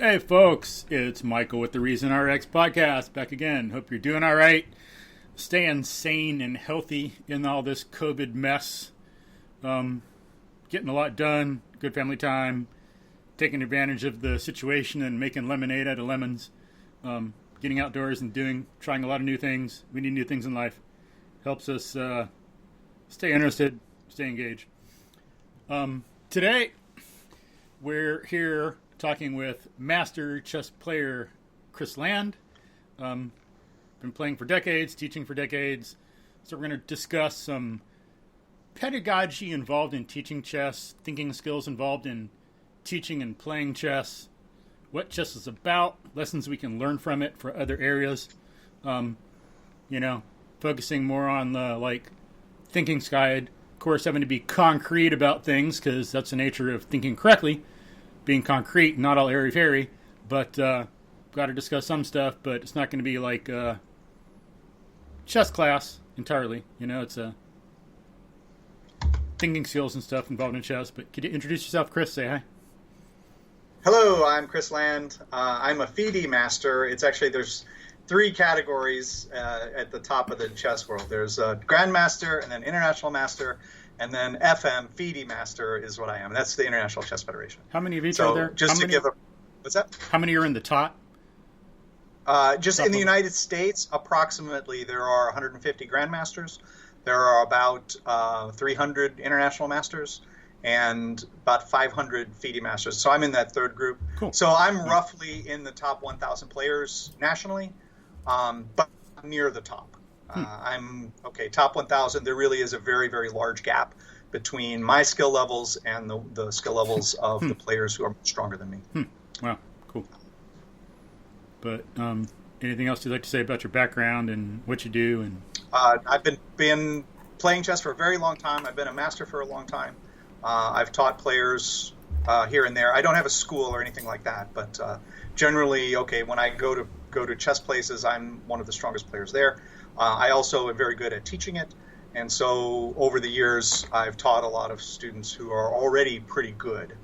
Hey folks, it's Michael with the reasonrxpodcast back again. Hope you're doing all right, staying sane and healthy in all this COVID mess. Getting a lot done, good family time, taking advantage of the situation and making lemonade out of lemons. Getting outdoors and trying a lot of new things. We need new things in life. Helps us stay interested, stay engaged. Today, we're here talking with master chess player Chris Land. Been playing for decades, teaching for decades. So we're going to discuss some pedagogy involved in teaching chess, thinking skills involved in teaching and playing chess, what chess is about, lessons we can learn from it for other areas. Focusing more on the thinking side. Of course, having to be concrete about things because that's the nature of thinking correctly. Being concrete, not all airy-fairy, but got to discuss some stuff, but it's not going to be like chess class entirely. It's thinking skills and stuff involved in chess. But could you introduce yourself, Chris? Say hi. Hello, I'm Chris Land. I'm a FIDE Master. There's three categories at the top of the chess world. There's a Grandmaster, and then International Master, and then FIDE Master is what I am. That's the International Chess Federation. How many of each are there? What's that? How many are in the top? Just in the United States, approximately there are 150 Grandmasters. There are about 300 International Masters and about 500 FIDE Masters. So I'm in that third group. Cool. So I'm roughly in the top 1,000 players nationally, but near the top. Top 1,000. There really is a very, very large gap between my skill levels and the skill levels of the players who are stronger than me. Wow, cool. But anything else you'd like to say about your background and what you do? And I've been playing chess for a very long time. I've been a master for a long time. I've taught players here and there. I don't have a school or anything like that, but generally, when I go to chess places, I'm one of the strongest players there. I also am very good at teaching it, and so over the years, I've taught a lot of students who are already pretty good,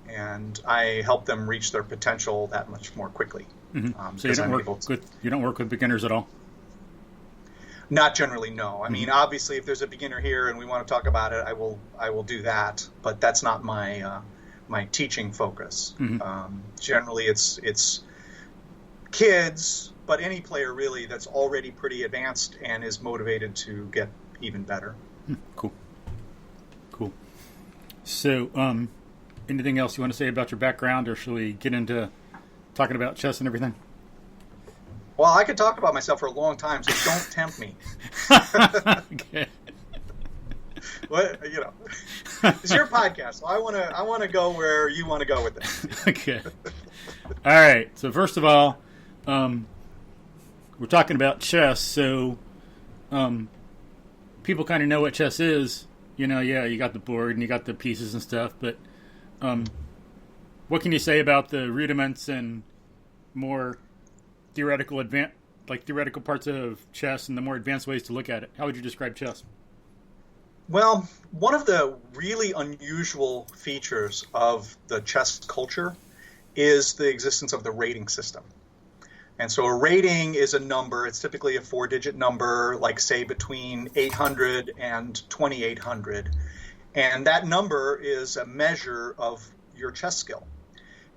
and I help them reach their potential that much more quickly. Mm-hmm. So you don't work with beginners at all? Not generally, no. I mean, obviously, if there's a beginner here and we want to talk about it, I will do that. But that's not my teaching focus. Mm-hmm. Generally, it's kids, but any player really that's already pretty advanced and is motivated to get even better. Cool. So, anything else you want to say about your background, or shall we get into talking about chess and everything? Well, I could talk about myself for a long time, so don't tempt me. Okay. It's your podcast, so I want to go where you want to go with it. Okay. All right. So first of all, we're talking about chess, so people kind of know what chess is. You got the board and you got the pieces and stuff, but what can you say about the rudiments and more theoretical parts of chess and the more advanced ways to look at it? How would you describe chess? Well, one of the really unusual features of the chess culture is the existence of the rating system. And so a rating is a number. It's typically a 4-digit number, like say between 800 and 2800. And that number is a measure of your chess skill.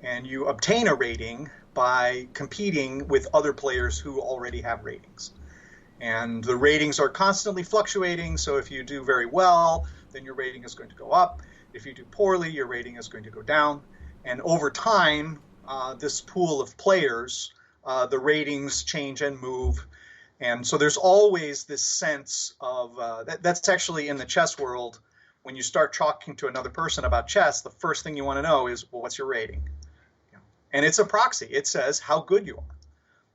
And you obtain a rating by competing with other players who already have ratings. And the ratings are constantly fluctuating, so if you do very well, then your rating is going to go up. If you do poorly, your rating is going to go down. And over time, this pool of players, the ratings change and move. And so there's always this sense of, that's actually in the chess world, when you start talking to another person about chess, the first thing you want to know is, well, what's your rating? And it's a proxy. It says how good you are.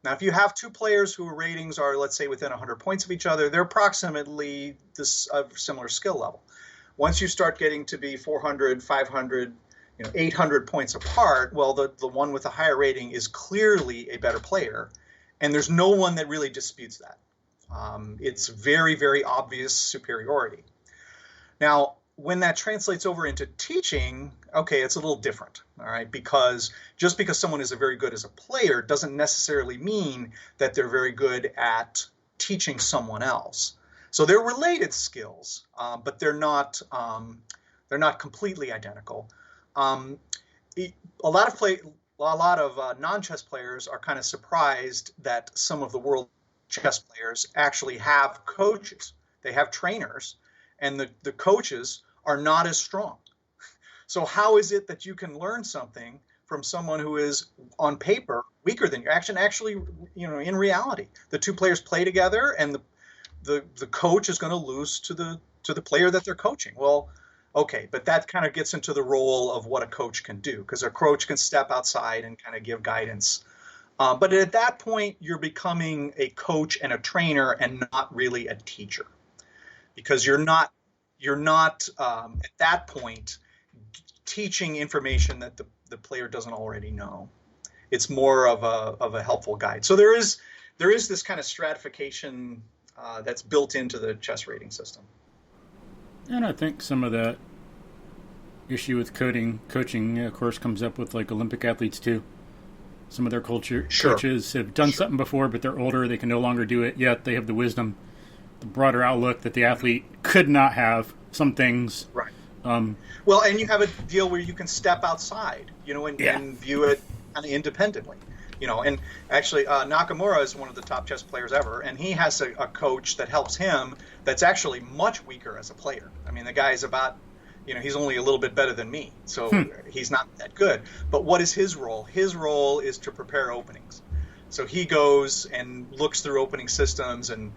Now, if you have two players whose ratings are, let's say, within 100 points of each other, they're approximately this similar skill level. Once you start getting to be 400, 500, 800 points apart, well, the one with a higher rating is clearly a better player, and there's no one that really disputes that. It's very, very obvious superiority. Now, when that translates over into teaching, okay, it's a little different, all right? Because just because someone is very good as a player doesn't necessarily mean that they're very good at teaching someone else. So they're related skills, but they're not completely identical. A lot of non-chess players are kind of surprised that some of the world chess players actually have coaches. They have trainers, and the coaches are not as strong. So how is it that you can learn something from someone who is on paper weaker than you? Actually, in reality, the two players play together, and the coach is going to lose to the player that they're coaching. Well, okay, but that kind of gets into the role of what a coach can do, because a coach can step outside and kind of give guidance. But at that point, you're becoming a coach and a trainer and not really a teacher, because you're not at that point teaching information that the player doesn't already know. It's more of a helpful guide. So there is this kind of stratification that's built into the chess rating system. And I think some of that issue with coaching, of course, comes up with like Olympic athletes too. Some of their coaches have done something before, but they're older. They can no longer do it, yet they have the wisdom, the broader outlook that the athlete could not have. Some things. Right. Well, and you have a deal where you can step outside, and view it kind of independently. And actually Nakamura is one of the top chess players ever, and he has a coach that helps him that's actually much weaker as a player. I mean, the guy's about, he's only a little bit better than me, so he's not that good. But what is his role? His role is to prepare openings. So he goes and looks through opening systems and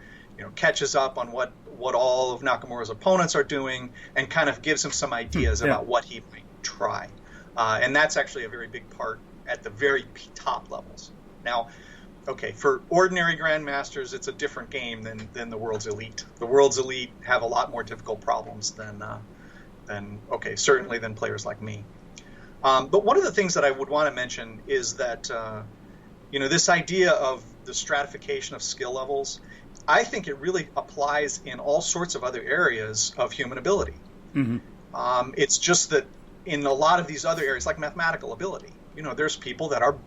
catches up on what all of Nakamura's opponents are doing, and kind of gives him some ideas about what he might try. And that's actually a very big part at the very top levels. Now, okay, for ordinary grandmasters, it's a different game than the world's elite. The world's elite have a lot more difficult problems than certainly than players like me. But one of the things that I would want to mention is that this idea of the stratification of skill levels, I think it really applies in all sorts of other areas of human ability. Mm-hmm. It's just that in a lot of these other areas, like mathematical ability, there's people that are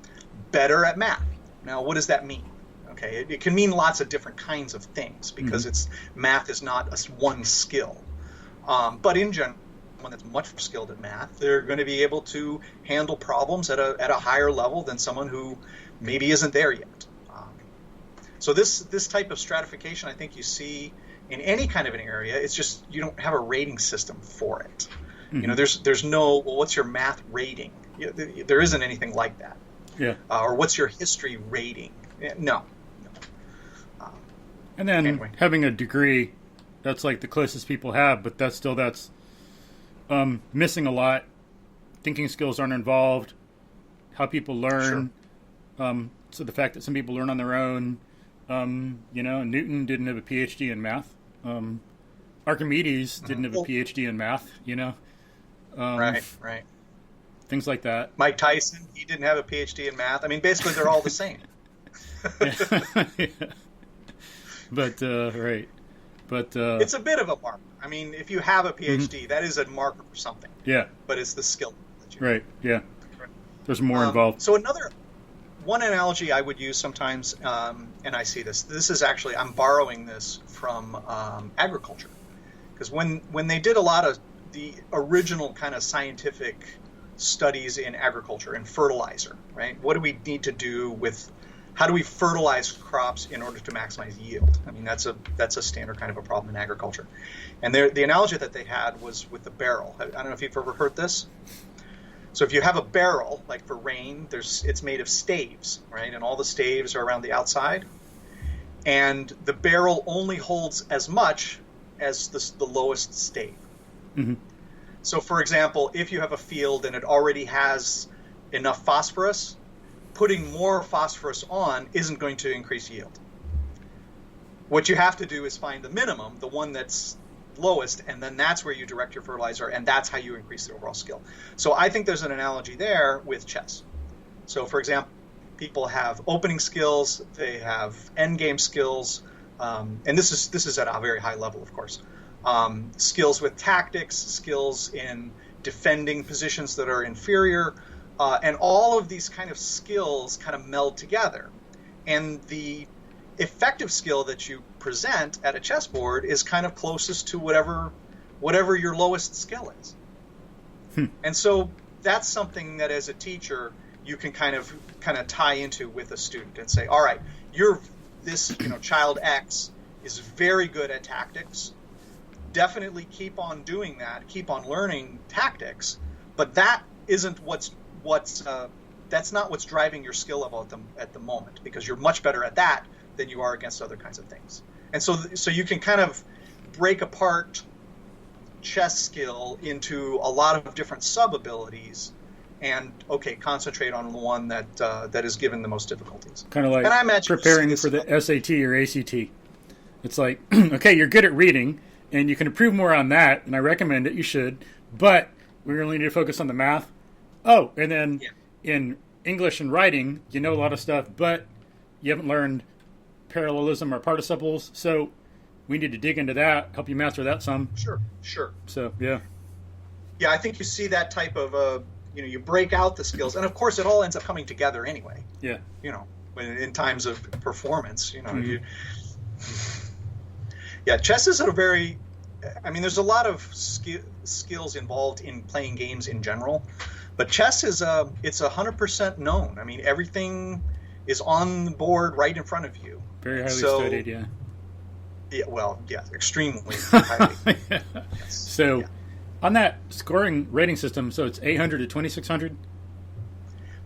better at math. Now, what does that mean? Okay, it can mean lots of different kinds of things, because math is not one skill. But in general, someone that's much more skilled at math, they're going to be able to handle problems at a higher level than someone who maybe isn't there yet. So this type of stratification, I think you see in any kind of an area. It's just you don't have a rating system for it. Mm-hmm. There's no, well, what's your math rating? There isn't anything like that. Yeah. Or what's your history rating? No. And then anyway, having a degree, that's like the closest people have, but that's missing a lot. Thinking skills aren't involved. How people learn. Sure. So the fact that some people learn on their own. Newton didn't have a PhD in math. Archimedes didn't have a PhD in math. Right. Things like that. Mike Tyson, he didn't have a PhD in math. I mean, basically, they're all the same. Yeah. But right. But it's a bit of a marker. I mean, if you have a PhD, that is a marker for something. Yeah. But it's the skill that you right. Yeah. There's more involved. So one analogy I would use sometimes, and I see this. This is actually, I'm borrowing this from agriculture, because when they did a lot of the original kind of scientific studies in agriculture and fertilizer, right? What do we need to do how do we fertilize crops in order to maximize yield? I mean, that's a standard kind of a problem in agriculture. And the analogy that they had was with the barrel. I don't know if you've ever heard this. So if you have a barrel, like for rain, it's made of staves, right? And all the staves are around the outside. And the barrel only holds as much as the lowest stave. Mm-hmm. So for example, if you have a field and it already has enough phosphorus, putting more phosphorus on isn't going to increase yield. What you have to do is find the minimum, the one that's lowest, and then that's where you direct your fertilizer, and that's how you increase the overall skill. So I think there's an analogy there with chess. So for example, people have opening skills, they have end game skills, and this is at a very high level, of course. skills with tactics, skills in defending positions that are inferior, and all of these kind of skills kind of meld together. And the effective skill that you present at a chessboard is kind of closest to whatever your lowest skill is. And so that's something that as a teacher you can kind of tie into with a student and say, all right, child X is very good at tactics. Definitely keep on doing that. Keep on learning tactics, but that isn't that's not what's driving your skill level at the moment, because you're much better at that than you are against other kinds of things. And so you can kind of break apart chess skill into a lot of different sub-abilities and, concentrate on the one that is given the most difficulties. Kind of like preparing for the SAT or ACT. It's like, okay, you're good at reading, and you can improve more on that, and I recommend it, you should, but we really need to focus on the math. Oh, and then in English and writing, you know a lot of stuff, but you haven't learned parallelism or participles, so we need to dig into that, help you master that some. Sure. So, yeah. Yeah, I think you see that type of, you break out the skills, and of course it all ends up coming together anyway. Yeah. In times of performance, chess is there's a lot of skills involved in playing games in general, but chess is it's 100% known. I mean, everything is on the board right in front of you. Very highly studied, yeah. Yeah, well, yeah, extremely highly. Yes. So, on that scoring rating system, so it's 800 to 2600?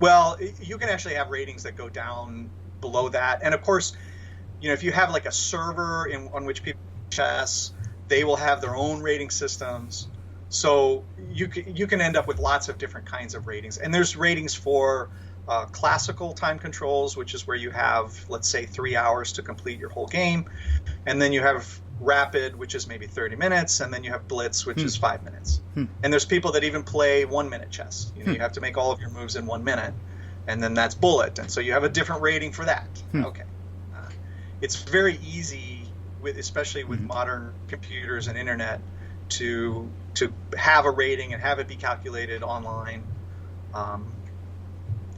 Well, you can actually have ratings that go down below that. And of course, if you have like a server on which people play chess, they will have their own rating systems. So you can end up with lots of different kinds of ratings. And there's ratings for classical time controls, which is where you have, let's say, 3 hours to complete your whole game. And then you have rapid, which is maybe 30 minutes. And then you have blitz, which is 5 minutes. And there's people that even play 1 minute chess. You have to make all of your moves in 1 minute. And then that's bullet. And so you have a different rating for that. Okay. It's very easy, especially with modern computers and internet, to have a rating and have it be calculated online.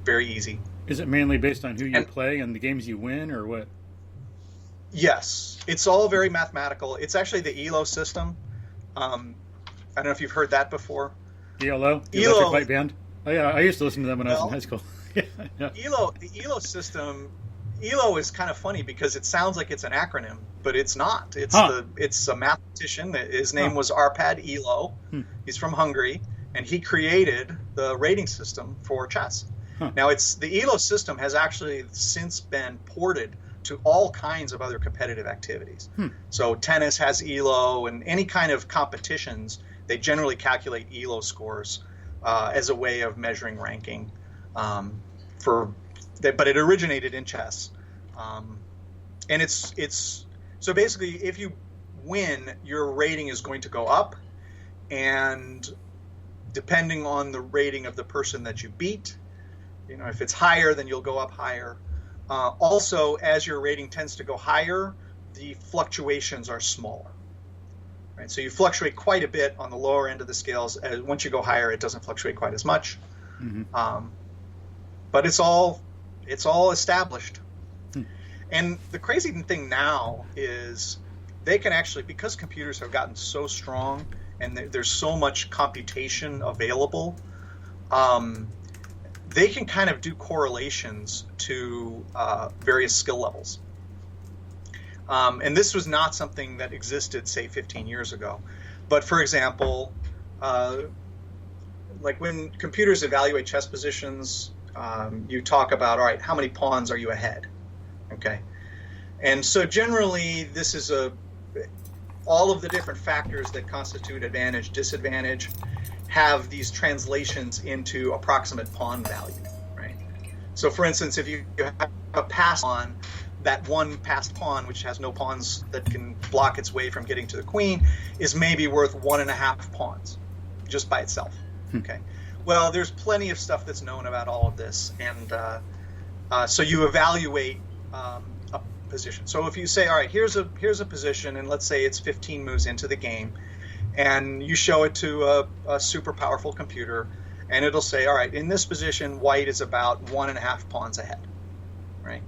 Very easy. Is it mainly based on who you play and the games you win, or what? Yes, it's all very mathematical. It's actually the Elo system. I don't know if you've heard that before. Elo? The Electric Light Band? Oh yeah, I used to listen to them when I was in high school. Yeah. The Elo system. Elo is kind of funny because it sounds like it's an acronym, but it's not. It's a mathematician. His name was Arpad Elo. He's from Hungary, and he created the rating system for chess. Now, the Elo system has actually since been ported to all kinds of other competitive activities. So tennis has Elo, and any kind of competitions, they generally calculate Elo scores as a way of measuring ranking. But it originated in chess, and it's so basically if you win, your rating is going to go up, and depending on the rating of the person that you beat, if it's higher, then you'll go up higher. Also, as your rating tends to go higher, the fluctuations are smaller. Right? So you fluctuate quite a bit on the lower end of the scales. Once you go higher, it doesn't fluctuate quite as much. But it's all established. And the crazy thing now is they can actually, because computers have gotten so strong and there's so much computation available, they can kind of do correlations to various skill levels. And this was not something that existed, say, 15 years ago. But for example, like when computers evaluate chess positions, you talk about, all right, how many pawns are you ahead? Okay. And so generally, this is all of the different factors that constitute advantage, disadvantage, have these translations into approximate pawn value, right? So for instance, if you have a passed pawn, that one passed pawn, which has no pawns that can block its way from getting to the queen, is maybe worth 1.5 pawns just by itself. Okay. Well, there's plenty of stuff that's known about all of this, and so you evaluate position. So if you say, all right, here's a position, and let's say it's 15 moves into the game, and you show it to a super powerful computer, and it'll say, all right, in this position, white is about 1.5 pawns ahead, right?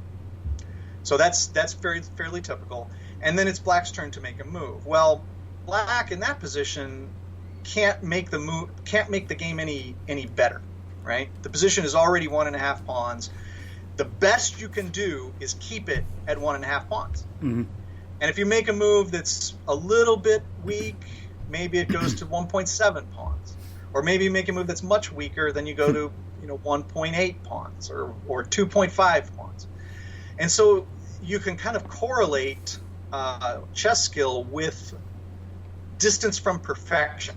So that's fairly typical. And then it's black's turn to make a move. Well, black in that position can't make the game any better, right? The position is already 1.5 pawns. The best you can do is keep it at 1.5 pawns. Mm-hmm. And if you make a move that's a little bit weak, maybe it goes to 1.7 pawns. Or maybe you make a move that's much weaker, then you go to 1.8 pawns or 2.5 pawns. And so you can kind of correlate chess skill with distance from perfection,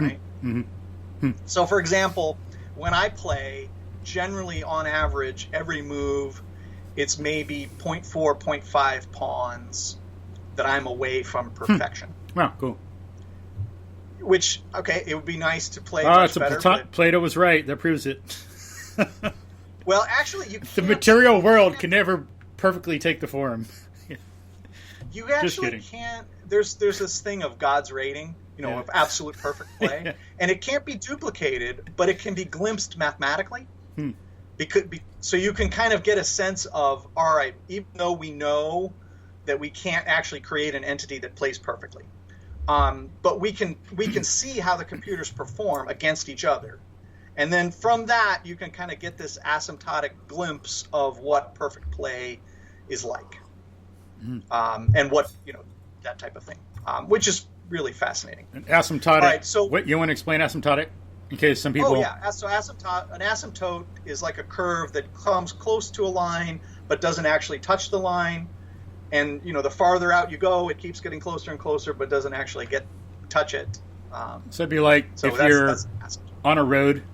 right? Mm-hmm. So, for example, when I play, generally on average, every move, it's maybe 0.4, 0.5 pawns that I'm away from perfection. Wow, cool. Which, okay, it would be nice to play much better. Plato was right. That proves it. Well, actually, you can't. The material world can never perfectly take the form. You actually can't. There's this thing of God's rating, of absolute perfect play, and it can't be duplicated, but it can be glimpsed mathematically. So you can kind of get a sense of, all right, even though we know that we can't actually create an entity that plays perfectly, but we can see how the computers perform against each other, and then from that you can kind of get this asymptotic glimpse of what perfect play is like, and what that type of thing, which is really fascinating. And asymptotic. All right, so what you want to explain asymptotic in case some people. Oh yeah, so an asymptote is like a curve that comes close to a line but doesn't actually touch the line. And the farther out you go, it keeps getting closer and closer, but doesn't actually touch it. So it'd be like if you're on a road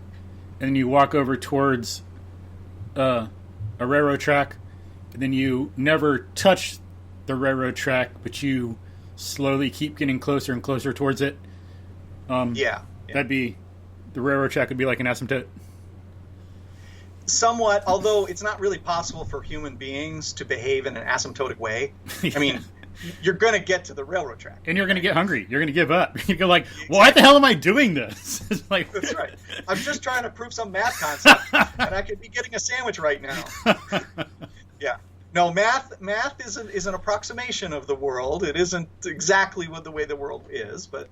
and you walk over towards a railroad track, and then you never touch the railroad track, but you slowly keep getting closer and closer towards it. That'd be the railroad track would be like an asymptote. Somewhat, although it's not really possible for human beings to behave in an asymptotic way. Yeah. I mean, you're going to get to the railroad track. And you're going to get hungry. You're going to give up. You go like, why the hell am I doing this? It's like, that's right. I'm just trying to prove some math concept, and I could be getting a sandwich right now. Yeah. No, math is an approximation of the world. It isn't exactly the way the world is, but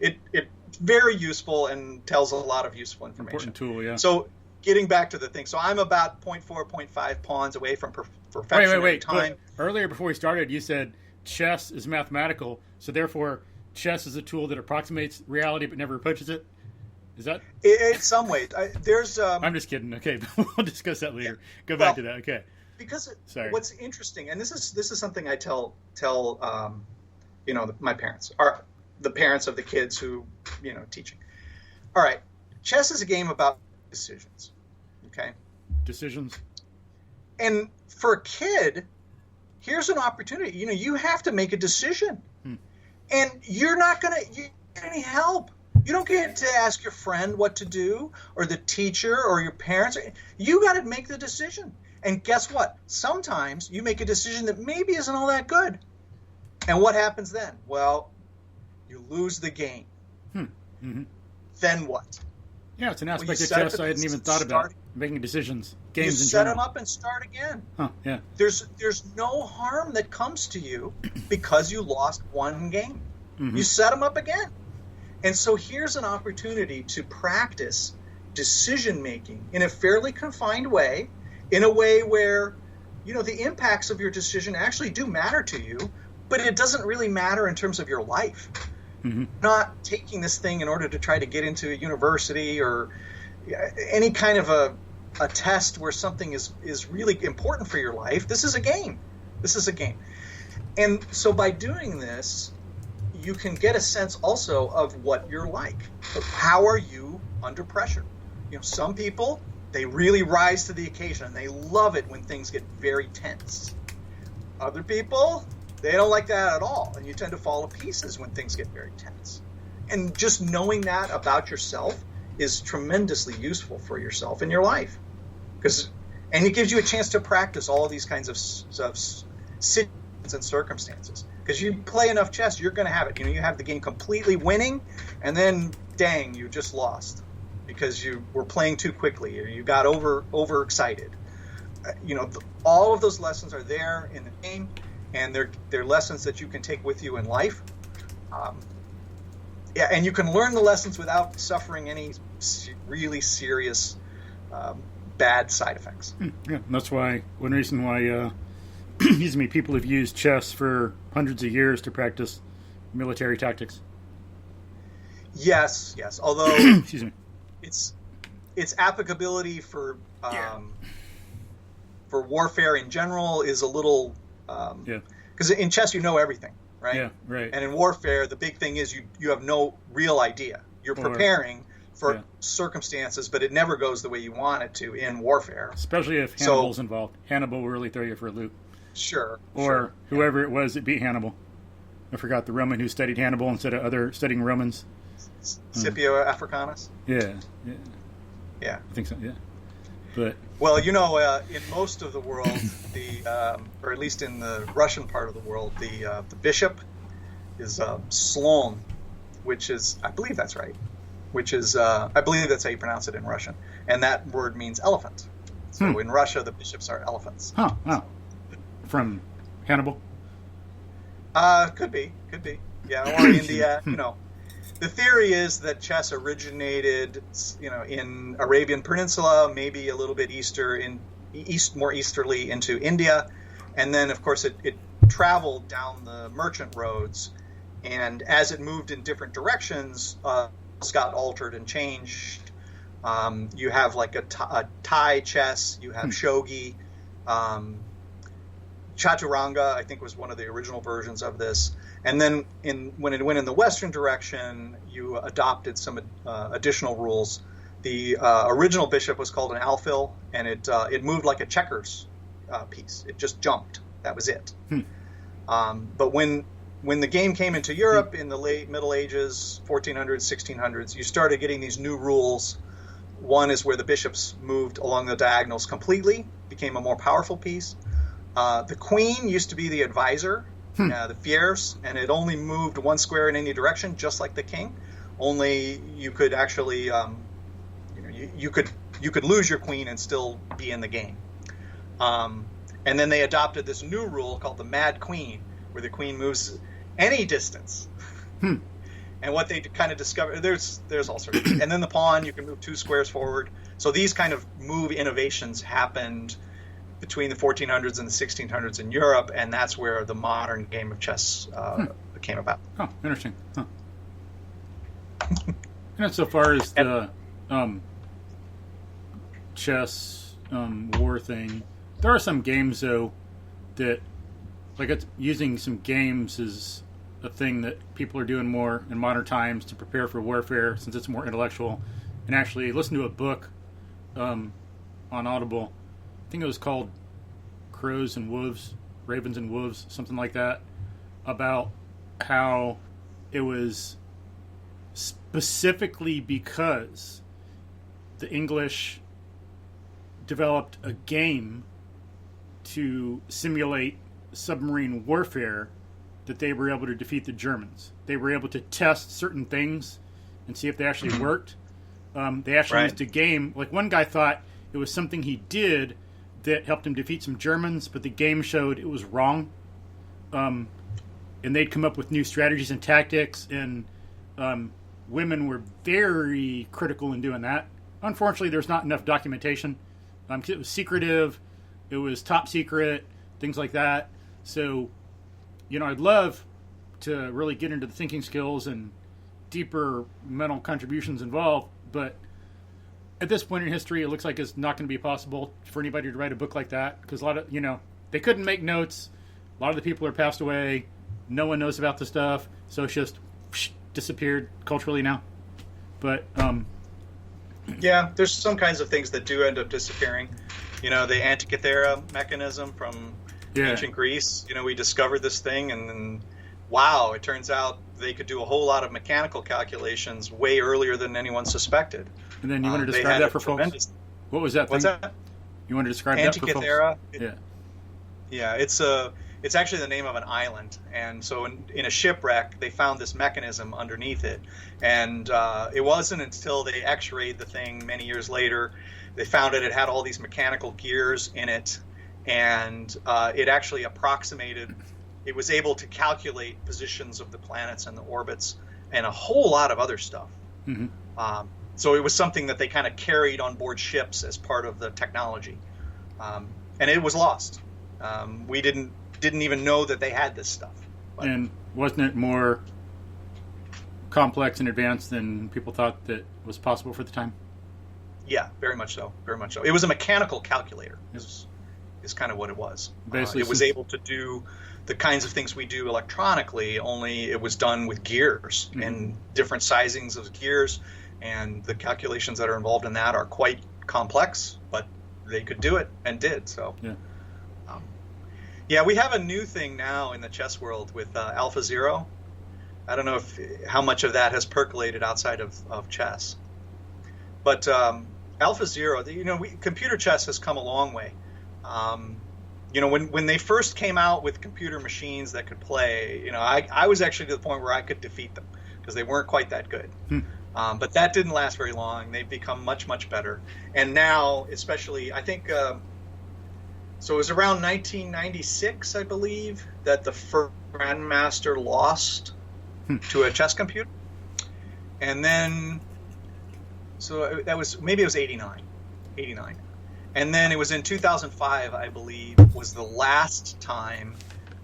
it's very useful and tells a lot of useful information. Important tool, yeah. So getting back to the thing. So I'm about 0.4, 0.5 pawns away from perfection. Wait. Time. Earlier, before we started, you said chess is mathematical, so therefore chess is a tool that approximates reality but never approaches it? Is that? In some ways. I'm just kidding. Okay, we'll discuss that later. Go back to that. Okay. Because what's interesting, and this is something I tell my parents, or the parents of the kids who teaching. All right, chess is a game about decisions. Okay. Decisions. And for a kid, here's an opportunity. You have to make a decision, and you're not gonna get any help. You don't get to ask your friend what to do, or the teacher, or your parents. You got to make the decision. And guess what? Sometimes you make a decision that maybe isn't all that good. And what happens then? Well, you lose the game. Mm-hmm. Then what? Yeah, it's an aspect of chess I hadn't even thought about. Making decisions, games in general. You set them up and start again. Huh, yeah. There's no harm that comes to you because you lost one game. Mm-hmm. You set them up again. And so here's an opportunity to practice decision making in a fairly confined way, in a way where, the impacts of your decision actually do matter to you, but it doesn't really matter in terms of your life. Mm-hmm. Not taking this thing in order to try to get into a university or any kind of a test where something is really important for your life. This is a game. And so by doing this, you can get a sense also of what you're like. How are you under pressure? Some people, they really rise to the occasion, and they love it when things get very tense. Other people, they don't like that at all, and you tend to fall to pieces when things get very tense. And just knowing that about yourself is tremendously useful for yourself in your life. And it gives you a chance to practice all of these kinds of situations and circumstances. Because you play enough chess, you're going to have it. You have the game completely winning, and then, dang, you just lost because you were playing too quickly or you got overexcited. All of those lessons are there in the game, and they're lessons that you can take with you in life. And you can learn the lessons without suffering any really serious bad side effects. Yeah, that's one reason why people have used chess for hundreds of years to practice military tactics. Yes. Although excuse me, its applicability for warfare in general is a little because in chess you know everything, right? Yeah, right. And in warfare, the big thing is you have no real idea. You're preparing for circumstances, but it never goes the way you want it to in warfare. Especially if Hannibal's involved. Hannibal will really throw you for a loop. Sure. Or whoever it was that beat Hannibal. I forgot the Roman who studied Hannibal instead of studying Romans. Scipio Africanus? Yeah. Yeah. I think so, yeah. But well, in most of the world, or at least in the Russian part of the world, the bishop is slon, which is, I believe that's right, I believe that's how you pronounce it in Russian. And that word means elephant. So in Russia, the bishops are elephants. Huh, wow. From Hannibal? Could be. Yeah, or India, The theory is that chess originated, in Arabian Peninsula, maybe a little bit more easterly into India, and then of course it traveled down the merchant roads, and as it moved in different directions, it got altered and changed. You have like a Thai chess, you have shogi, chaturanga, I think was one of the original versions of this. And then when it went in the Western direction, you adopted some additional rules. The original bishop was called an alfil, and it moved like a checkers piece. It just jumped. That was it. But when the game came into Europe in the late Middle Ages, 1400s, 1600s, you started getting these new rules. One is where the bishops moved along the diagonals completely, became a more powerful piece. The queen used to be the advisor. The Fiers, and it only moved one square in any direction, just like the king. Only you could actually, you could lose your queen and still be in the game. And then they adopted this new rule called the Mad Queen, where the queen moves any distance. And what they kind of discovered, there's all sorts of, and then the pawn, you can move 2 squares forward. So these kind of move innovations happened between the 1400s and the 1600s in Europe, and that's where the modern game of chess came about. Oh, interesting. Huh. And so far as the chess war thing, there are some games, though, that, using some games is a thing that people are doing more in modern times to prepare for warfare, since it's more intellectual. And actually, listen to a book on Audible. I think it was called Crows and Wolves, Ravens and Wolves, something like that, about how it was specifically because the English developed a game to simulate submarine warfare that they were able to defeat the Germans. They were able to test certain things and see if they actually worked. They actually used a game. Like, one guy thought it was something he did that helped him defeat some Germans, but the game showed it was wrong. And they'd come up with new strategies and tactics, and women were very critical in doing that. Unfortunately, there's not enough documentation. It was secretive, it was top secret, things like that. So, I'd love to really get into the thinking skills and deeper mental contributions involved, but at this point in history, it looks like it's not going to be possible for anybody to write a book like that, because a lot of, they couldn't make notes. A lot of the people are passed away. No one knows about the stuff, so it's just disappeared culturally now. But yeah, there's some kinds of things that do end up disappearing. The Antikythera mechanism from ancient Greece. We discovered this thing, and then wow, it turns out they could do a whole lot of mechanical calculations way earlier than anyone suspected. And then you want to describe that for folks? What was that thing? What's that? You want to describe that for folks? Antikythera? Yeah, it's It's actually the name of an island. And so in a shipwreck, they found this mechanism underneath it. And it wasn't until they x-rayed the thing many years later, they found it had all these mechanical gears in it. And it actually approximated, it was able to calculate positions of the planets and the orbits and a whole lot of other stuff. Mm-hmm. So it was something that they kind of carried on board ships as part of the technology. And it was lost. We didn't even know that they had this stuff. But, and wasn't it more complex and advanced than people thought that was possible for the time? Yeah, very much so. Very much so. It was a mechanical calculator. Is kind of what it was. Basically, it was able to do the kinds of things we do electronically, only it was done with gears and different sizings of gears, and the calculations that are involved in that are quite complex, but they could do it and did. So, yeah, we have a new thing now in the chess world with AlphaZero. I don't know how much of that has percolated outside of chess, but AlphaZero, computer chess has come a long way. When they first came out with computer machines that could play, I was actually to the point where I could defeat them because they weren't quite that good. But that didn't last very long. They've become much, much better. And now, especially, I think, so it was around 1996, I believe, that the first Grandmaster lost to a chess computer. And then, so that was, maybe it was 89. And then it was in 2005, I believe, was the last time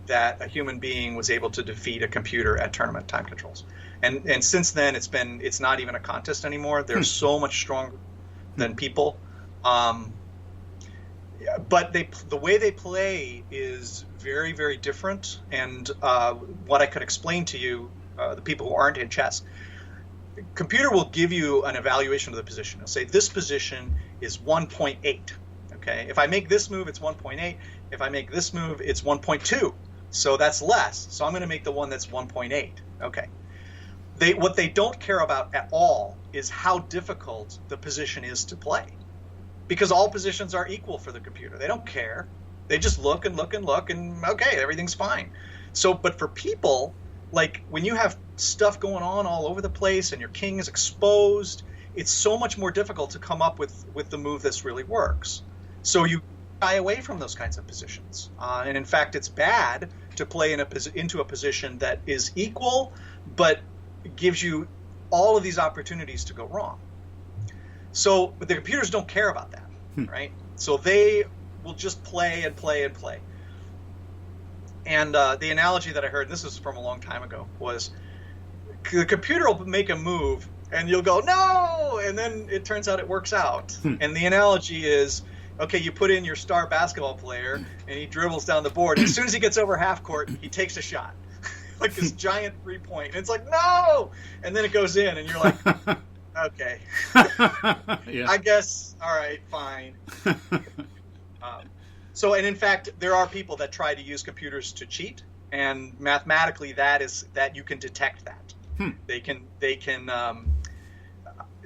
that a human being was able to defeat a computer at tournament time controls. And since then, it's not even a contest anymore. They're so much stronger than people. But the way they play is very, very different. And what I could explain to you, the people who aren't in chess, the computer will give you an evaluation of the position. It'll say this position is 1.8. Okay, if I make this move, it's 1.8. If I make this move, it's 1.2. So that's less. So I'm going to make the one that's 1.8. Okay. What they don't care about at all is how difficult the position is to play, because all positions are equal for the computer. They don't care. They just look and look and look, and okay, everything's fine. So, but for people, like when you have stuff going on all over the place and your king is exposed, it's so much more difficult to come up with the move that really works. So you shy away from those kinds of positions. And in fact, it's bad to play into a position that is equal, but gives you all of these opportunities to go wrong. So, but the computers don't care about that, right? So they will just play and play and play. And the analogy that I heard, and this was from a long time ago, was the computer will make a move and you'll go, no! And then it turns out it works out. And the analogy is, okay, you put in your star basketball player and he dribbles down the board. And as soon as he gets over half court, he takes a shot. Like this giant 3-point. And it's like, no! And then it goes in and you're like, okay. Yeah. I guess, all right, fine. And in fact, there are people that try to use computers to cheat. And mathematically, that you can detect that. They can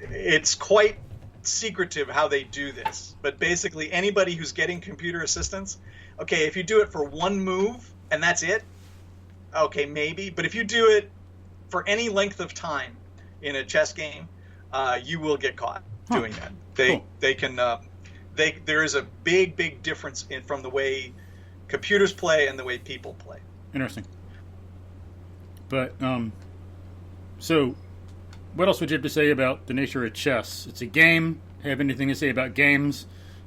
it's quite secretive how they do this, but basically anybody who's getting computer assistance, okay, if you do it for one move and that's it, okay, maybe, but if you do it for any length of time in a chess game, you will get caught doing that. They can there is a big difference from the way computers play and the way people play. Interesting. But so what else would you have to say about the nature of chess? It's a game. Have anything to say about games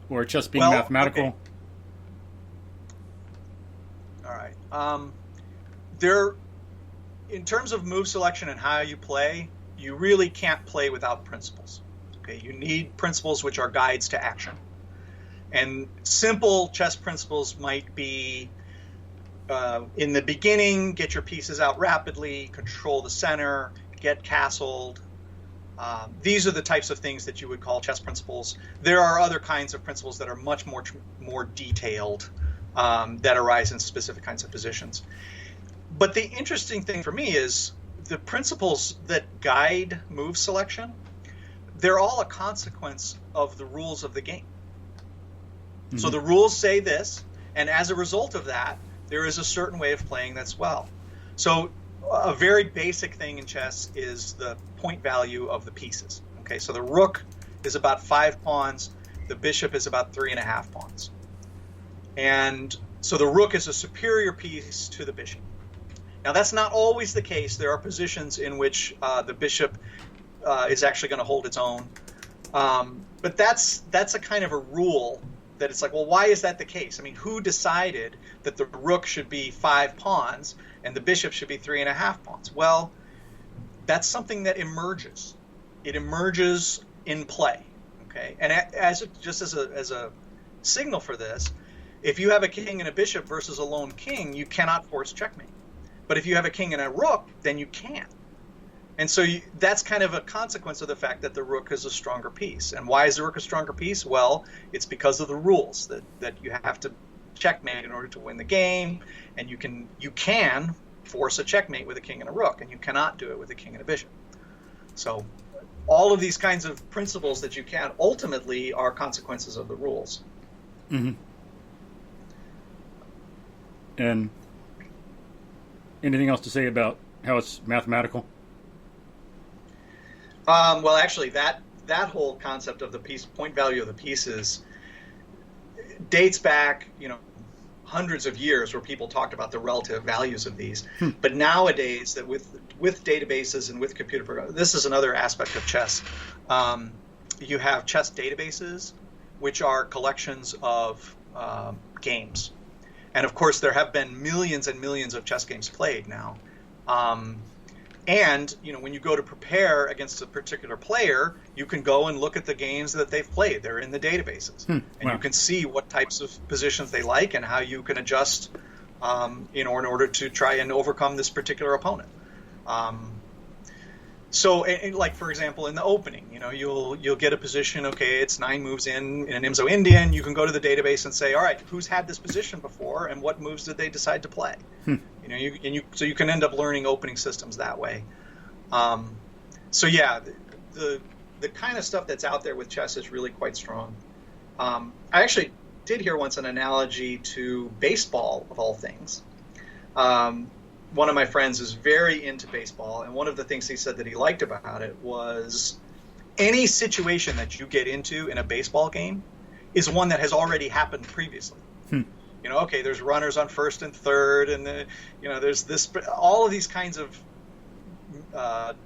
or chess being mathematical? Okay. All right. In terms of move selection and how you play, you really can't play without principles. Okay, you need principles which are guides to action. And simple chess principles might be, in the beginning, get your pieces out rapidly, control the center, get castled. These are the types of things that you would call chess principles. There are other kinds of principles that are much more detailed, that arise in specific kinds of positions. But the interesting thing for me is the principles that guide move selection, they're all a consequence of the rules of the game. Mm-hmm. So the rules say this, and as a result of that, there is a certain way of playing that's well. So a very basic thing in chess is the point value of the pieces. Okay, so the rook is about 5 pawns, the bishop is about 3.5 pawns. And so the rook is a superior piece to the bishop. Now that's not always the case. There are positions in which the bishop is actually going to hold its own. But that's a kind of a rule that it's like, well, why is that the case? I mean, who decided that the rook should be 5 pawns and the bishop should be 3.5 pawns? Well, that's something that emerges. It emerges in play, okay? And just as a signal for this, if you have a king and a bishop versus a lone king, you cannot force checkmate. But if you have a king and a rook, then you can. And so that's kind of a consequence of the fact that the rook is a stronger piece. And why is the rook a stronger piece? Well, it's because of the rules that you have to checkmate in order to win the game. And you can force a checkmate with a king and a rook, and you cannot do it with a king and a bishop. So all of these kinds of principles that you can ultimately are consequences of the rules. Mm-hmm. And anything else to say about how it's mathematical? Well, actually, that whole concept of the point value of the pieces dates back, hundreds of years where people talked about the relative values of these. But nowadays, that with databases and with computer programs, this is another aspect of chess. You have chess databases, which are collections of games. And of course, there have been millions and millions of chess games played now. And, when you go to prepare against a particular player, you can go and look at the games that they've played. They're in the databases. And you can see what types of positions they like and how you can adjust in order to try and overcome this particular opponent. So, like, for example, in the opening, you'll get a position, okay, it's 9 moves in an IMSO Indian. You can go to the database and say, all right, who's had this position before and what moves did they decide to play? So you can end up learning opening systems that way. So yeah, the kind of stuff that's out there with chess is really quite strong. I actually did hear once an analogy to baseball, of all things. One of my friends is very into baseball, and one of the things he said that he liked about it was any situation that you get into in a baseball game is one that has already happened previously. Okay, there's runners on first and third, and there's this, all of these kinds of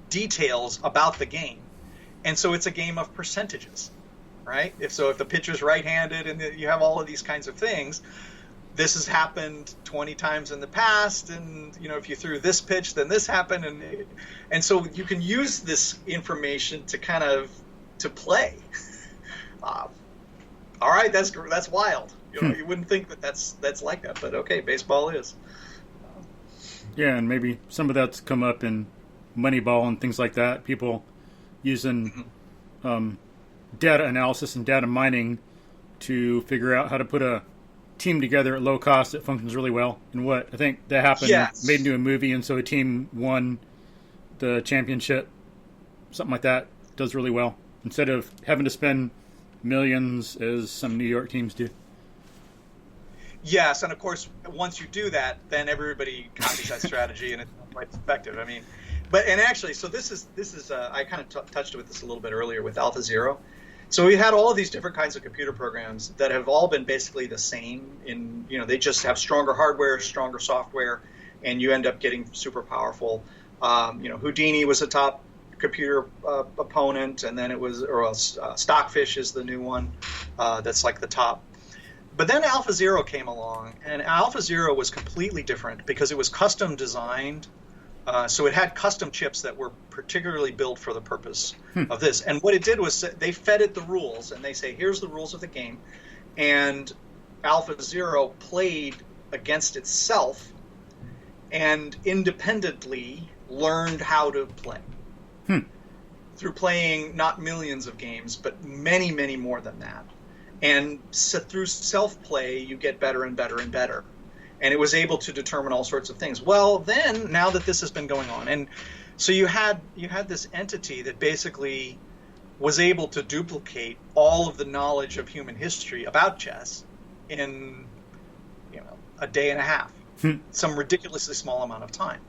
details about the game, and so it's a game of percentages, right? If the pitcher's right-handed, and you have all of these kinds of things. This has happened 20 times in the past, and if you threw this pitch, then this happened, and so you can use this information to kind of to play. All right, that's wild. You wouldn't think that's like that, but okay, baseball is. Yeah, and maybe some of that's come up in Moneyball and things like that. People using data analysis and data mining to figure out how to put a team together at low cost that functions really well. And what I think that happened, made into a movie, and so a team won the championship, something like that, does really well, instead of having to spend millions as some New York teams do. Yes, and of course, once you do that, then everybody copies that strategy, and it's quite effective. I mean, actually, so this is I kind of touched with this a little bit earlier with AlphaZero. So we had all of these different kinds of computer programs that have all been basically the same. They just have stronger hardware, stronger software, and you end up getting super powerful. Houdini was a top computer opponent, and then Stockfish is the new one that's like the top. But then AlphaZero came along, and AlphaZero was completely different because it was custom designed. So it had custom chips that were particularly built for the purpose of this. And what it did was they fed it the rules, and they say, here's the rules of the game. And AlphaZero played against itself and independently learned how to play. Through playing not millions of games, but many, many more than that. And so through self-play, you get better and better and better. And it was able to determine all sorts of things. Well, then, now that this has been going on, and so you had this entity that basically was able to duplicate all of the knowledge of human history about chess in a day and a half. some ridiculously small amount of time.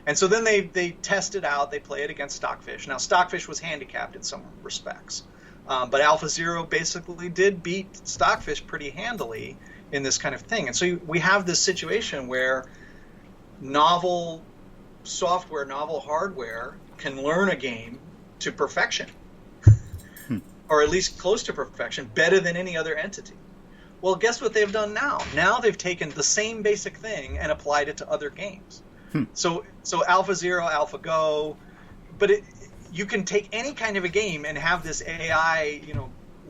And so then they test it out. They play it against Stockfish. Now, Stockfish was handicapped in some respects. But AlphaZero basically did beat Stockfish pretty handily in this kind of thing. And so we have this situation where novel software, novel hardware can learn a game to perfection, or at least close to perfection, better than any other entity. Well, guess what they've done now? Now they've taken the same basic thing and applied it to other games. So AlphaZero, AlphaGo, but you can take any kind of a game and have this AI,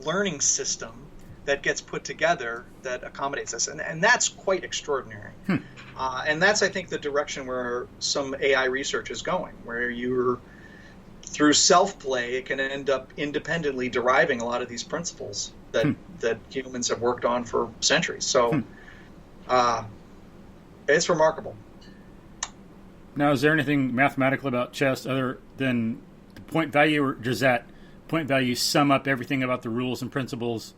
learning system that gets put together that accommodates this, and that's quite extraordinary. And that's, I think, the direction where some AI research is going, where through self-play, it can end up independently deriving a lot of these principles that humans have worked on for centuries. So it's remarkable. Now, is there anything mathematical about chess other than the point value, or does that point value sum up everything about the rules and principles?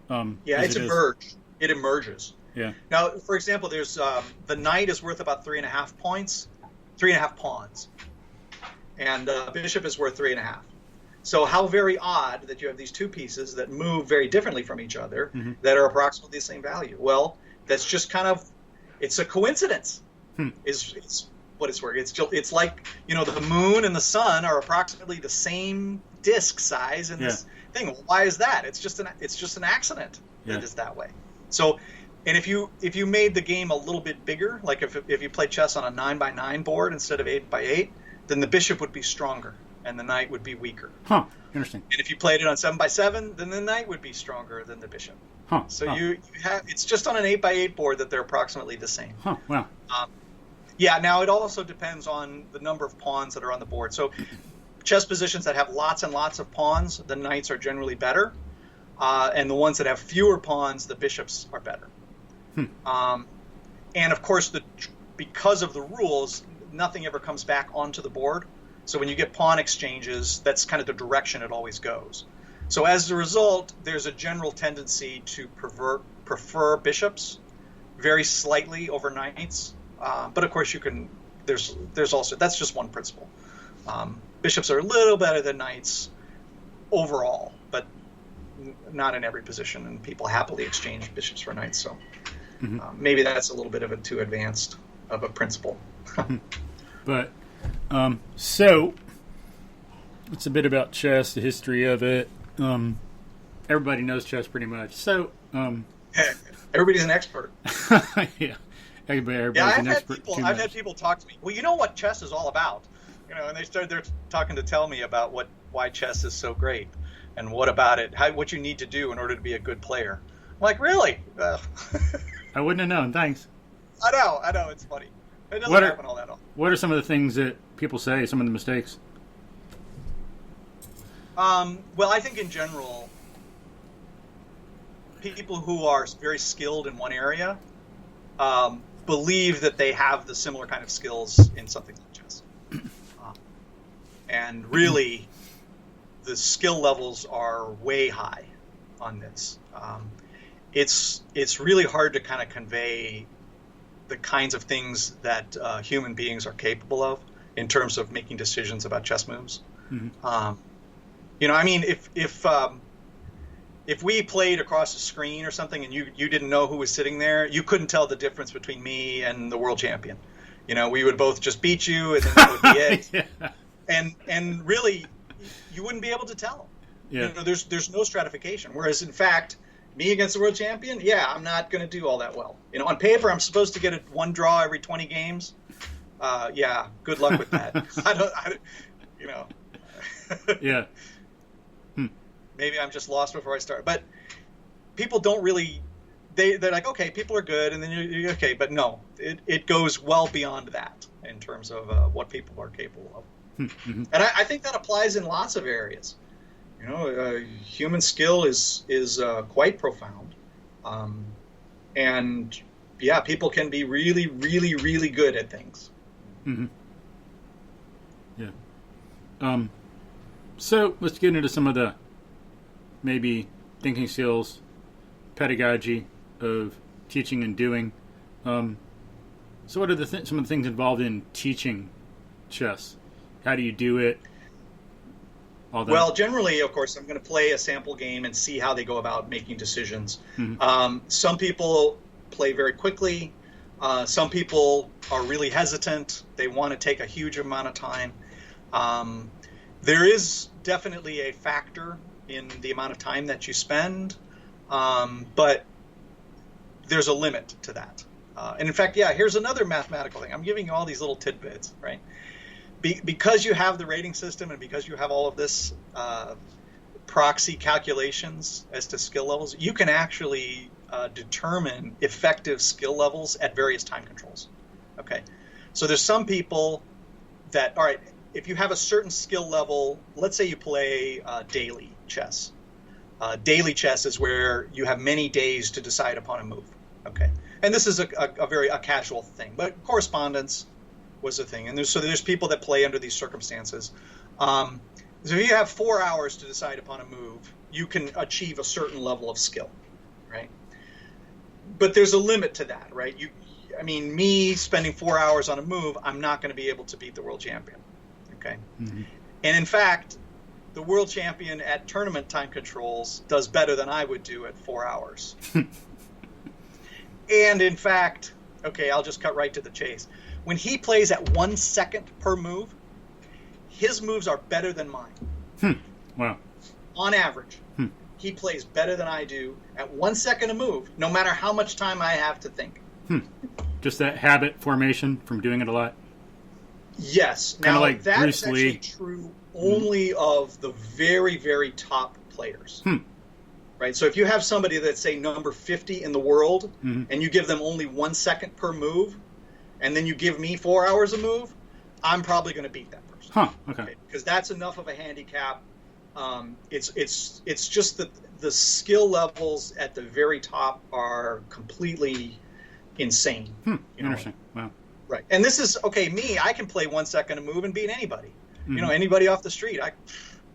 It's emerged. It emerges. Yeah. Now, for example, there's the knight is worth about 3.5 points, 3.5 pawns, and bishop is worth 3.5. So how very odd that you have these two pieces that move very differently from each other that are approximately the same value. Well, that's just it's a coincidence. Is what it's working. It's like, the moon and the sun are approximately the same disk size in this thing. Well, why is that? It's just an accident that is that way. So, and if you made the game a little bit bigger, like if you played chess on a 9x9 board instead of 8x8, then the bishop would be stronger and the knight would be weaker. Interesting. And if you played it on 7x7, then the knight would be stronger than the bishop. So you have, it's just on an 8x8 board that they're approximately the same. Wow. Now it also depends on the number of pawns that are on the board. So chess positions that have lots and lots of pawns, the knights are generally better. And the ones that have fewer pawns, the bishops are better. And of course, because of the rules, nothing ever comes back onto the board. So when you get pawn exchanges, that's kind of the direction it always goes. So as a result, there's a general tendency to prefer bishops very slightly over knights. But of course, there's also, that's just one principle. Bishops are a little better than knights overall, but not in every position, and people happily exchange bishops for knights. So maybe that's a little bit of too advanced of a principle. But so it's a bit about chess, the history of it. Everybody knows chess pretty much. So everybody's an expert. Yeah. Everybody's an expert. I've had people talk to me. Well, you know what chess is all about, and they're talking to tell me about why chess is so great, and what about it, what you need to do in order to be a good player. I'm like, really? I wouldn't have known. Thanks. I know. It's funny. It doesn't happen all that often. What are some of the things that people say? Some of the mistakes? Well, I think in general, people who are very skilled in one area believe that they have the similar kind of skills in something like chess. And really, the skill levels are way high on this. It's really hard to kind of convey the kinds of things that human beings are capable of in terms of making decisions about chess moves. If we played across the screen or something and you didn't know who was sitting there, you couldn't tell the difference between me and the world champion. We would both just beat you, and then that would be it. Yeah. And really, you wouldn't be able to tell. Yeah. There's no stratification. Whereas in fact, me against the world champion, I'm not going to do all that well. On paper, I'm supposed to get one draw every 20 games. Good luck with that. Yeah. Maybe I'm just lost before I start. But people don't really, they're like, okay, people are good, and then you're okay. But no, it goes well beyond that in terms of what people are capable of. And I think that applies in lots of areas. Human skill is quite profound. And people can be really, really, really good at things. Yeah. So let's get into some of the maybe thinking skills, pedagogy of teaching and doing. So what are some of the things involved in teaching chess? How do you do it? All that? Well, generally, of course, I'm going to play a sample game and see how they go about making decisions. Some people play very quickly. Some people are really hesitant. They want to take a huge amount of time. There is definitely a factor in the amount of time that you spend, but there's a limit to that. And in fact, here's another mathematical thing. I'm giving you all these little tidbits, right? Because you have the rating system and because you have all of this proxy calculations as to skill levels, you can actually determine effective skill levels at various time controls. Okay, so there's some people that, all right, if you have a certain skill level, let's say you play daily chess. Daily chess is where you have many days to decide upon a move. Okay, and this is a very casual thing, but correspondence was a thing, and there's people that play under these circumstances. So if you have 4 hours to decide upon a move, you can achieve a certain level of skill, right? But there's a limit to that, right? Me spending 4 hours on a move, I'm not going to be able to beat the world champion, okay? Mm-hmm. And in fact, the world champion at tournament time controls does better than I would do at 4 hours. And in fact, okay, I'll just cut right to the chase. When he plays at 1 second per move, his moves are better than mine. Wow. On average. He plays better than I do at 1 second a move, no matter how much time I have to think. Just that habit formation from doing it a lot? Yes. Kind of like that Bruce is actually Lee. True only of the very, very top players. Right? So if you have somebody that's, say, number 50 in the world, and you give them only 1 second per move, and then you give me 4 hours a move, I'm probably going to beat that person. Okay. Because that's enough of a handicap. It's just that the skill levels at the very top are completely insane. Interesting. Wow. Right. And this is, okay, I can play 1 second a move and beat anybody. Anybody off the street.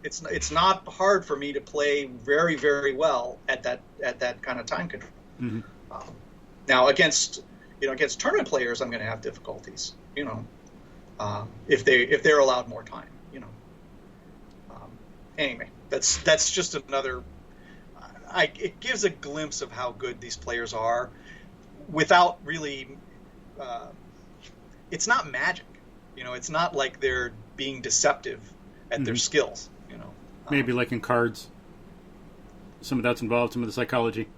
It's not hard for me to play very, very well at that kind of time control. Now against tournament players, I'm going to have difficulties. If they're allowed more time. Anyway, that's just another. It gives a glimpse of how good these players are, without really. It's not magic, It's not like they're being deceptive at their skills, Maybe like in cards. Some of that's involved. Some of the psychology.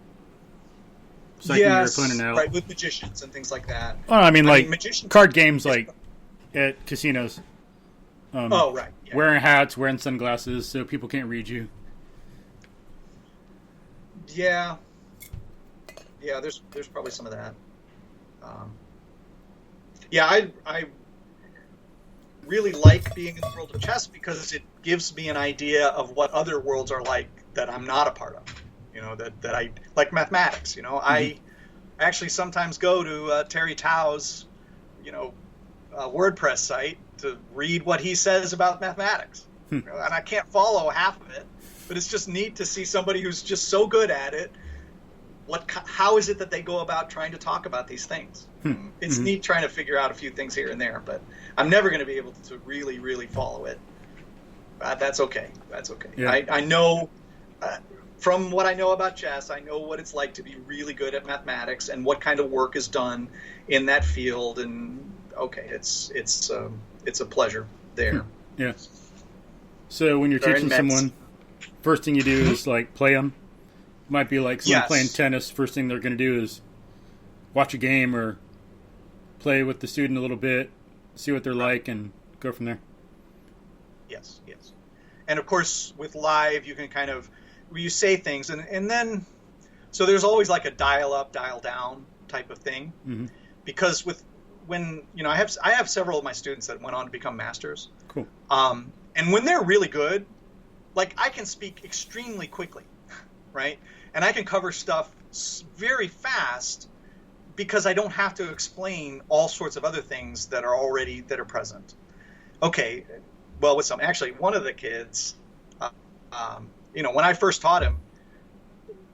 Psyching your opponent out. Right, with magicians and things like that. Well, I mean card games like at casinos. Right. Yeah. Wearing hats, wearing sunglasses, so people can't read you. Yeah. There's probably some of that. I really like being in the world of chess because it gives me an idea of what other worlds are like that I'm not a part of. That I like mathematics. I actually sometimes go to Terry Tao's, WordPress site to read what he says about mathematics. And I can't follow half of it, but it's just neat to see somebody who's just so good at it. How is it that they go about trying to talk about these things? It's neat trying to figure out a few things here and there, but I'm never going to be able to really, really follow it. That's okay. Yeah. I know, from what I know about chess, I know what it's like to be really good at mathematics and what kind of work is done in that field. And okay, it's a pleasure there. Yeah. So when you're teaching someone, first thing you do is play them. Might be like someone playing tennis. First thing they're going to do is watch a game or play with the student a little bit, see what they're like, and go from there. Yes. And of course, with live, you can you say things, and then, so there's always like a dial up, dial down type of thing, because I have several of my students that went on to become masters. Cool. And when they're really good, I can speak extremely quickly, right? And I can cover stuff very fast because I don't have to explain all sorts of other things that are present. Okay, well, with actually one of the kids, when I first taught him,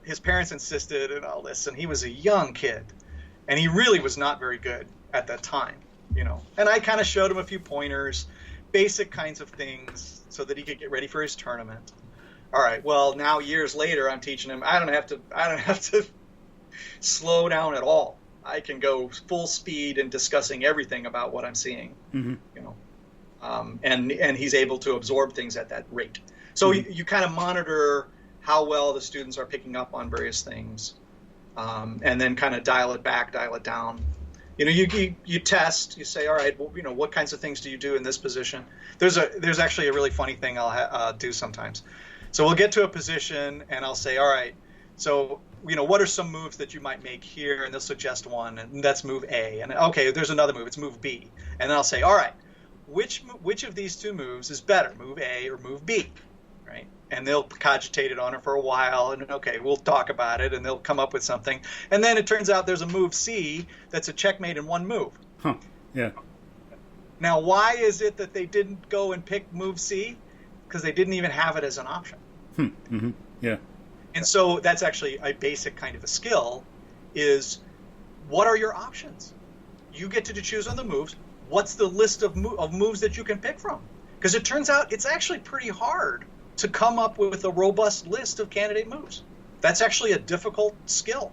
his parents insisted and all this, and he was a young kid, and he really was not very good at that time, And I kind of showed him a few pointers, basic kinds of things, so that he could get ready for his tournament. All right. Well, now years later, I'm teaching him. I don't have to slow down at all. I can go full speed in discussing everything about what I'm seeing. And he's able to absorb things at that rate. So you kind of monitor how well the students are picking up on various things, and then kind of dial it back, dial it down. You test. You say, all right, well, what kinds of things do you do in this position? There's actually a really funny thing I'll do sometimes. So we'll get to a position, and I'll say, all right, so what are some moves that you might make here? And they'll suggest one, and that's move A. And okay, there's another move. It's move B. And then I'll say, all right, which of these two moves is better, move A or move B, right? And they'll cogitate it on it for a while, and okay, we'll talk about it, and they'll come up with something. And then it turns out there's a move C that's a checkmate in one move. Huh. Yeah. Now, why is it that they didn't go and pick move C? Because they didn't even have it as an option. Mm-hmm. Yeah. And so that's actually a basic kind of a skill, is what are your options? You get to choose on the moves. What's the list of moves that you can pick from? Because it turns out it's actually pretty hard to come up with a robust list of candidate moves. That's actually a difficult skill.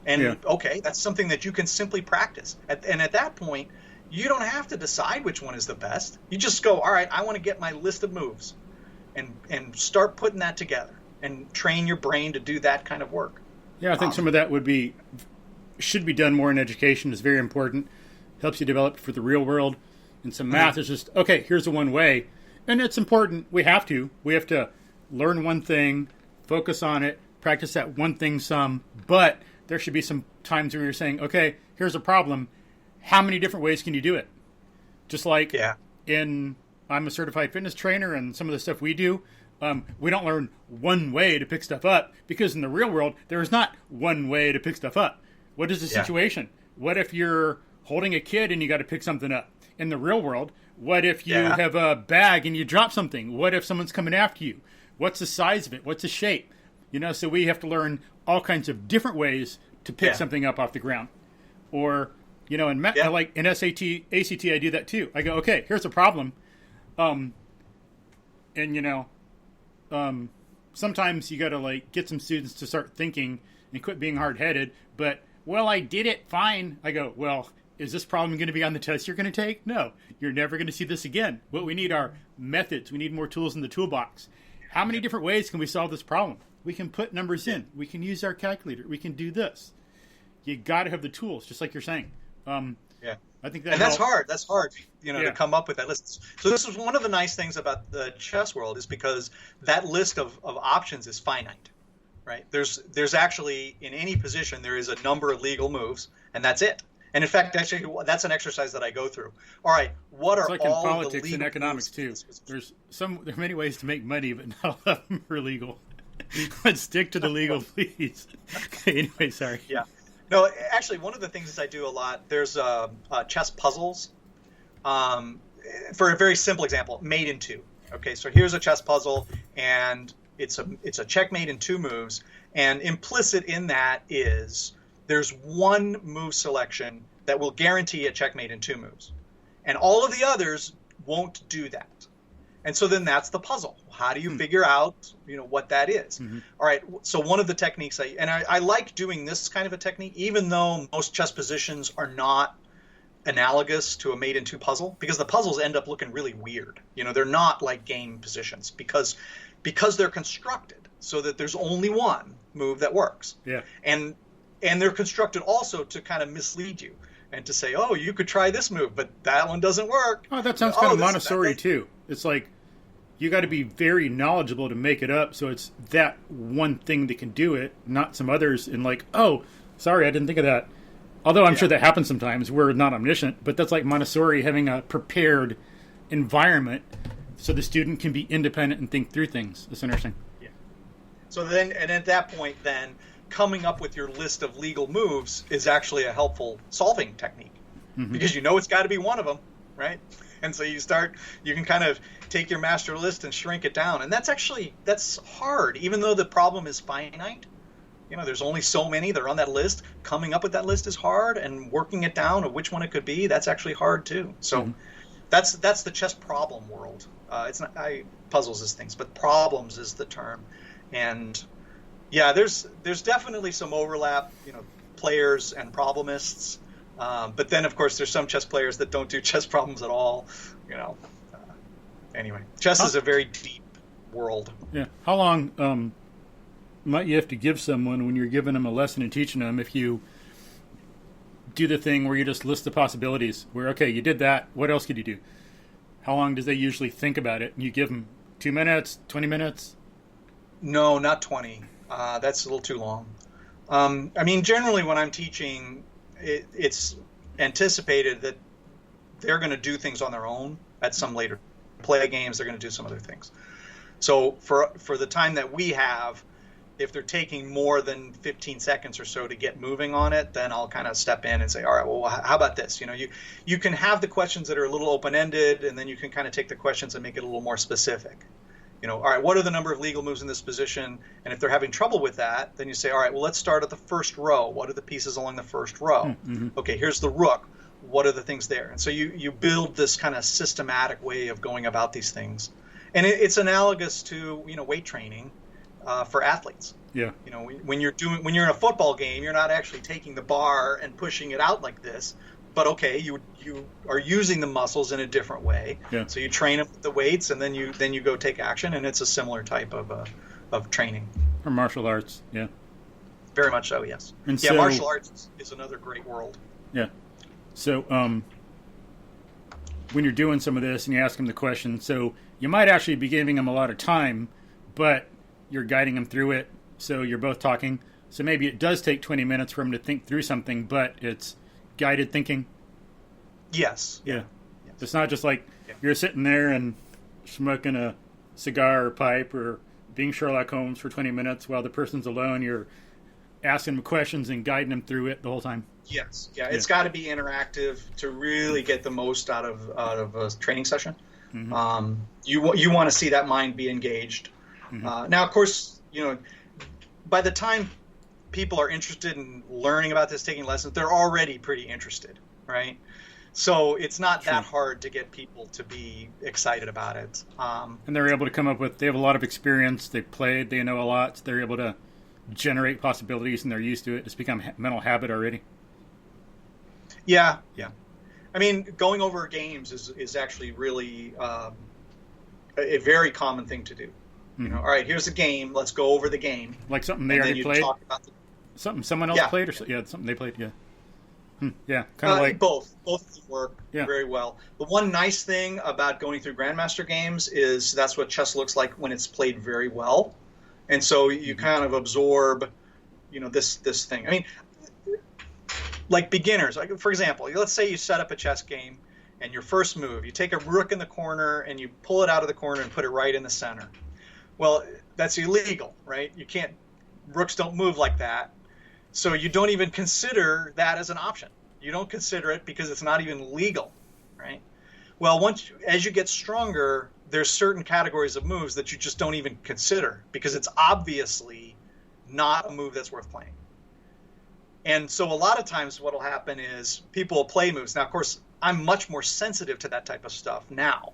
And okay, that's something that you can simply practice. And at that point, you don't have to decide which one is the best. You just go, all right, I want to get my list of moves, and start putting that together and train your brain to do that kind of work. Yeah, I think some of that should be done more in education. It's very important. Helps you develop for the real world. And some math is just, okay, here's the one way. And it's important. We have to learn one thing, focus on it, practice that one thing some. But there should be some times where you're saying, okay, here's a problem. How many different ways can you do it? Just like I'm a certified fitness trainer, and some of the stuff we do, we don't learn one way to pick stuff up, because in the real world, there is not one way to pick stuff up. What is the situation? What if you're holding a kid and you got to pick something up? In the real world, what if you have a bag and you drop something? What if someone's coming after you? What's the size of it? What's the shape? So we have to learn all kinds of different ways to pick something up off the ground. Or, like in SAT, ACT, I do that too. I go, okay, here's a problem. Sometimes you got to get some students to start thinking and quit being hard-headed. But, well, I did it fine. I go, well, is this problem going to be on the test you're going to take? No, you're never going to see this again. What we need are methods. We need more tools in the toolbox. How many different ways can we solve this problem? We can put numbers in. We can use our calculator. We can do this. You got to have the tools, just like you're saying. I think that that's hard. That's hard, to come up with that list. So this is one of the nice things about the chess world, is because that list of options is finite, right? There's actually, in any position, there is a number of legal moves, and that's it. And in fact, actually, that's an exercise that I go through. All right, what are all the legal moves? It's like in politics and economics too. There are many ways to make money, but not all of them are legal. Let's stick to the legal, please. Anyway, sorry. Yeah. No, actually, one of the things that I do a lot, there's chess puzzles. For a very simple example, mate in two. Okay, so here's a chess puzzle, and it's a checkmate in two moves, and implicit in that is there's one move selection that will guarantee a checkmate in two moves, and all of the others won't do that. And so then that's the puzzle. How do you figure out, what that is? Mm-hmm. All right. So one of the techniques I like doing this kind of a technique, even though most chess positions are not analogous to a mate in two puzzle, because the puzzles end up looking really weird. They're not like game positions because they're constructed so that there's only one move that works. Yeah. And they're constructed also to kind of mislead you and to say, oh, you could try this move, but that one doesn't work. Oh, that sounds kind of Montessori too. It's like you got to be very knowledgeable to make it up, so it's that one thing that can do it, not some others. And oh, sorry, I didn't think of that. Although I'm sure that happens sometimes. We're not omniscient, but that's like Montessori having a prepared environment so the student can be independent and think through things. That's interesting. Yeah. So then, and at that point, then coming up with your list of legal moves is actually a helpful solving technique, because it's got to be one of them, right? And so you can kind of take your master list and shrink it down. And that's hard, even though the problem is finite. there's only so many that are on that list. Coming up with that list is hard, and working it down of which one it could be, that's actually hard too. So that's the chess problem world. It's not puzzles is things, but problems is the term. And yeah, there's definitely some overlap, players and problemists. But then, of course, there's some chess players that don't do chess problems at all. Anyway, chess is a very deep world. Yeah. How long might you have to give someone when you're giving them a lesson and teaching them if you do the thing where you just list the possibilities? Where, okay, you did that. What else could you do? How long does they usually think about it? You give them 2 minutes, 20 minutes? No, not 20. That's a little too long. Generally when I'm teaching, it's anticipated that they're going to do things on their own at some later play games. They're going to do some other things. So for the time that we have, if they're taking more than 15 seconds or so to get moving on it, then I'll kind of step in and say, all right, well, how about this? You can have the questions that are a little open-ended, and then you can kind of take the questions and make it a little more specific. All right, what are the number of legal moves in this position? And if they're having trouble with that, then you say, all right, well, let's start at the first row. What are the pieces along the first row? Okay, here's the rook. What are the things there? And so you build this kind of systematic way of going about these things. And it's analogous to, weight training for athletes. Yeah. When you're in a football game, you're not actually taking the bar and pushing it out like this. But okay, you are using the muscles in a different way. Yeah. So you train them with the weights, and then you go take action, and it's a similar type of training. Or martial arts, yeah. Very much so, yes. And so, martial arts is another great world. Yeah. So when you're doing some of this and you ask them the question, so you might actually be giving them a lot of time, but you're guiding them through it, so you're both talking. So maybe it does take 20 minutes for them to think through something, but it's guided thinking? Yes. Yeah. Yes. It's not just like you're sitting there and smoking a cigar or pipe or being Sherlock Holmes for 20 minutes while the person's alone. You're asking them questions and guiding them through it the whole time. Yes. Yeah. It's got to be interactive to really get the most out of a training session. Mm-hmm. You want to see that mind be engaged. Mm-hmm. Now, of course, by the time people are interested in learning about this, taking lessons, they're already pretty interested, right? So it's not that hard to get people to be excited about it. And they're able to come up with, they have a lot of experience, they've played, they know a lot, so they're able to generate possibilities and they're used to it. It's become mental habit already. Yeah. Going over games is actually really a very common thing to do. Mm-hmm. All right, here's a game. Let's go over the game. Like something they already played? Something someone else played? Or something they played, Yeah, kind of like... Both work very well. The one nice thing about going through Grandmaster games is that's what chess looks like when it's played very well. And so you kind of absorb, this thing. Like beginners. Like for example, let's say you set up a chess game and your first move, you take a rook in the corner and you pull it out of the corner and put it right in the center. Well, that's illegal, right? Rooks don't move like that. So you don't even consider that as an option. You don't consider it because it's not even legal, right? Well, as you get stronger, there's certain categories of moves that you just don't even consider because it's obviously not a move that's worth playing. And so a lot of times what will happen is people will play moves. Now, of course, I'm much more sensitive to that type of stuff now.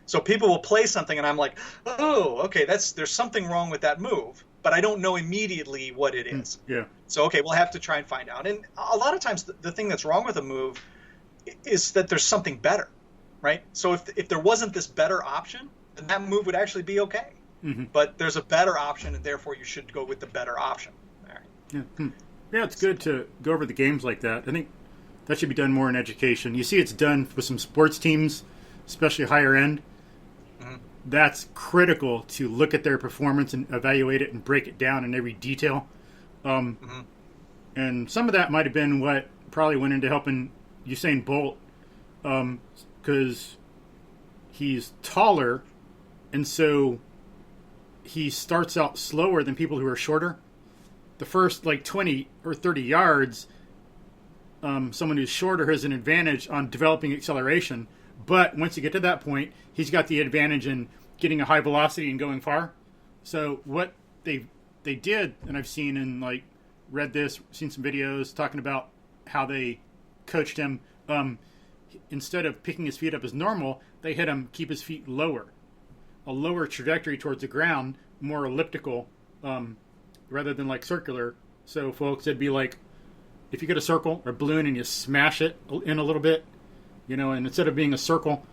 So people will play something and I'm like, oh, okay, there's something wrong with that move, but I don't know immediately what it is. Yeah. So, okay, we'll have to try and find out. And a lot of times the thing that's wrong with a move is that there's something better, right? So if there wasn't this better option, then that move would actually be okay. Mm-hmm. But there's a better option and therefore you should go with the better option. All right. Yeah. Yeah, it's good to go over the games like that. I think that should be done more in education. You see it's done with some sports teams, especially higher end. Mm-hmm. That's critical to look at their performance and evaluate it and break it down in every detail. Mm-hmm. And some of that might have been what probably went into helping Usain Bolt because he's taller, and so he starts out slower than people who are shorter. The first 20 or 30 yards, someone who's shorter has an advantage on developing acceleration. But once you get to that point, he's got the advantage in getting a high velocity and going far. So what they did, and I've seen in read this, seen some videos talking about how they coached him. Instead of picking his feet up as normal, they had him keep his feet lower, a lower trajectory towards the ground, more elliptical, rather than like circular. So folks, it'd be like if you get a circle or balloon and you smash it in a little bit, you know, and instead of being a circle,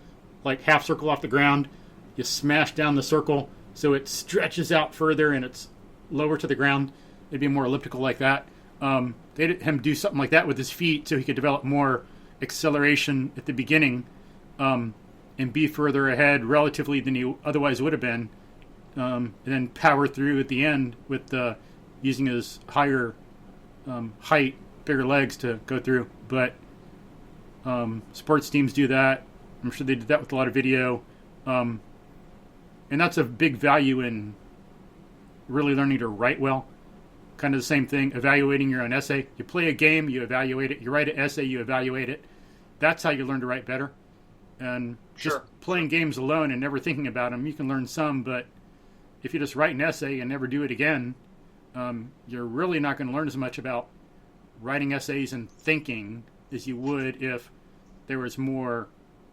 like half circle off the ground, you smash down the circle so it stretches out further and it's lower to the ground. It'd be more elliptical like that. They had him do something like that with his feet so he could develop more acceleration at the beginning and be further ahead relatively than he otherwise would have been, and then power through at the end with using his higher height, bigger legs to go through. But sports teams do that. I'm sure they did that with a lot of video. And that's a big value in really learning to write well. Kind of the same thing, evaluating your own essay. You play a game, you evaluate it. You write an essay, you evaluate it. That's how you learn to write better. And just playing games alone and never thinking about them, you can learn some, but if you just write an essay and never do it again, you're really not going to learn as much about writing essays and thinking as you would if there was more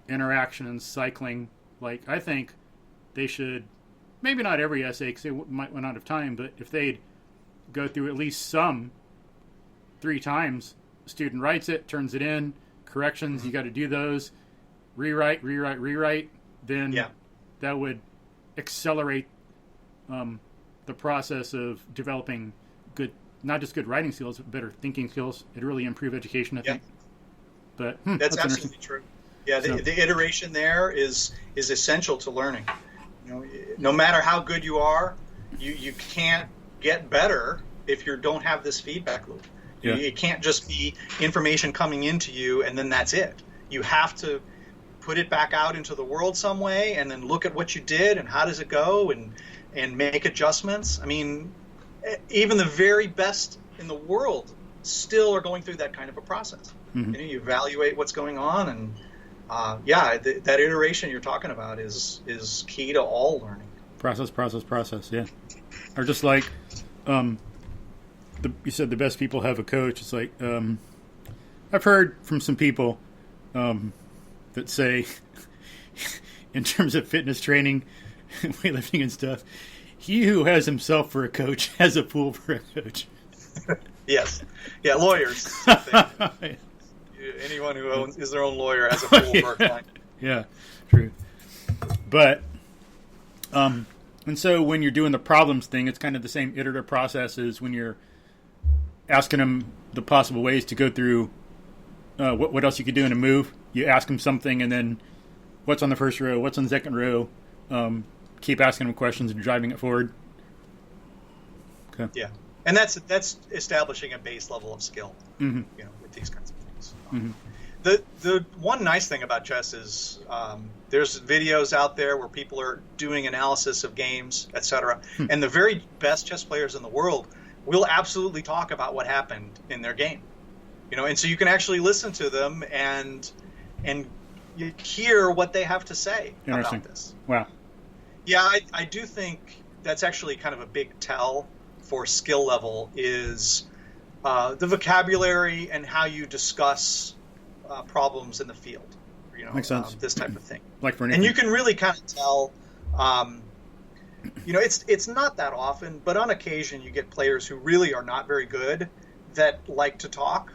interaction and cycling. Like, I think they should, maybe not every essay because they might run out of time, but if they'd go through at least some 3 times, the student writes it, turns it in, corrections, you got to do those, rewrite, then that would accelerate the process of developing good, not just good writing skills, but better thinking skills. It'd really improve education, I think. But that's absolutely true. Yeah, the iteration there is essential to learning. You know, no matter how good you are, you can't get better if you don't have this feedback loop. Yeah. It can't just be information coming into you and then that's it. You have to put it back out into the world some way and then look at what you did and how does it go and make adjustments. I mean, even the very best in the world still are going through that kind of a process. Mm-hmm. You know, you evaluate what's going on and that iteration you're talking about is key to all learning. Process, yeah. Or just like you said the best people have a coach. It's like I've heard from some people that say in terms of fitness training, weightlifting and stuff, he who has himself for a coach has a fool for a coach. Yes. Yeah, lawyers. Anyone who is their own lawyer has a fool for a client. Yeah, true. But and so when you're doing the problems thing, it's kind of the same iterative process as when you're asking them the possible ways to go through what else you could do in a move. You ask them something, and then what's on the first row, what's on the second row. Keep asking them questions and driving it forward. Okay. Yeah, and that's establishing a base level of skill. Mm-hmm. You know, with these kinds of things. Mm-hmm. The one nice thing about chess is there's videos out there where people are doing analysis of games, etc. And the very best chess players in the world will absolutely talk about what happened in their game. You know, and so you can actually listen to them and you hear what they have to say about this. Wow. Yeah, I do think that's actually kind of a big tell for skill level is the vocabulary and how you discuss problems in the field. You know, makes sense. This type of thing. Like for anything. And you can really kind of tell. You know, it's not that often, but on occasion you get players who really are not very good that like to talk.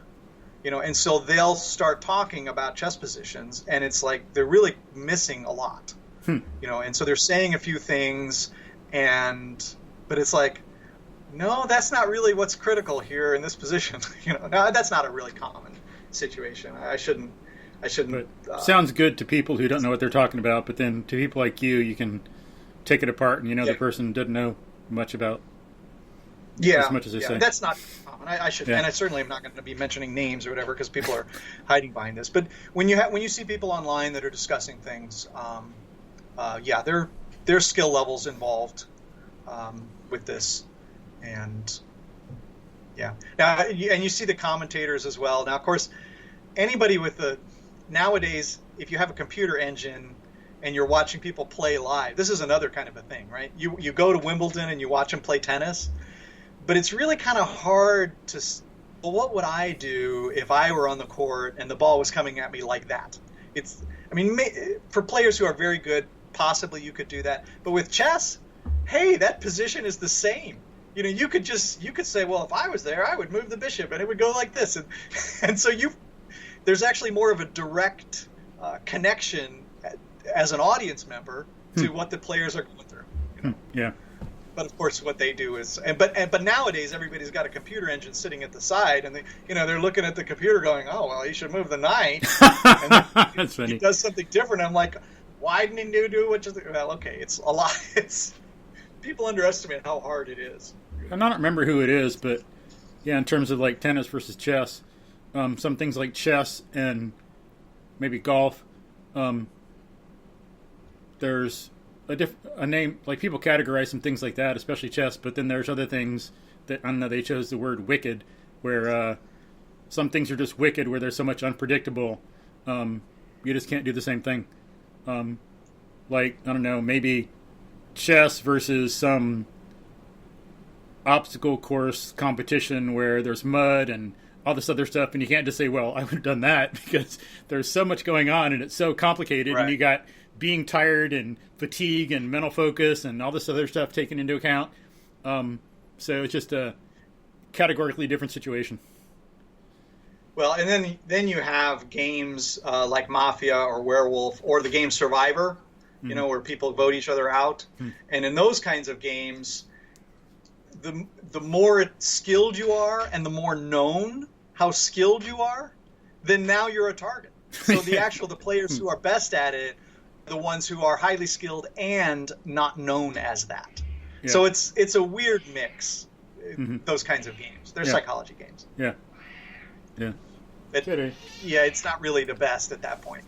You know, and so they'll start talking about chess positions, and it's like they're really missing a lot. You know, and so they're saying a few things, but it's like, no, that's not really what's critical here in this position. You know, no, that's not a really common situation. I shouldn't. Sounds good to people who don't know what they're talking about, but then to people like you can take it apart, and the person doesn't know much about as much as they say. That's not common. I should, and I certainly am not going to be mentioning names or whatever because people are hiding behind this. But when you see people online that are discussing things, there's skill levels involved with this, and and you see the commentators as well. Now, of course, anybody nowadays, if you have a computer engine and you're watching people play live, this is another kind of a thing, right? You go to Wimbledon and you watch them play tennis. but it's really kind of hard to. Well, what would I do if I were on the court and the ball was coming at me like that? For players who are very good, possibly you could do that. But with chess, hey, that position is the same. You could say, well, if I was there, I would move the bishop and it would go like this, and so there's actually more of a direct connection as an audience member to what the players are going through. Yeah. But of course, what they do is, but nowadays everybody's got a computer engine sitting at the side, and they're looking at the computer going, oh well, he should move the knight. And That's funny. He does something different. I'm like, why didn't he do what you think? Well, okay, it's a lot. People underestimate how hard it is. I don't remember who it is, but yeah, in terms of like tennis versus chess, some things like chess and maybe golf, there's a name, like people categorize some things like that, especially chess, but then there's other things that, I don't know, they chose the word wicked, where some things are just wicked, where there's so much unpredictable, you just can't do the same thing. Like, I don't know, maybe chess versus some obstacle course competition where there's mud and all this other stuff, and you can't just say, well, I would have done that, because there's so much going on and it's so complicated, right. And you got being tired and fatigue and mental focus and all this other stuff taken into account. So it's just a categorically different situation. Well, and then you have games like Mafia or Werewolf or the game Survivor, where people vote each other out. And in those kinds of games, the more skilled you are and the more known how skilled you are, then now you're a target. So the players who are best at it, the ones who are highly skilled and not known as that. Yeah. So it's a weird mix, those kinds of games. They're psychology games. Yeah. Yeah. It's not really the best at that point.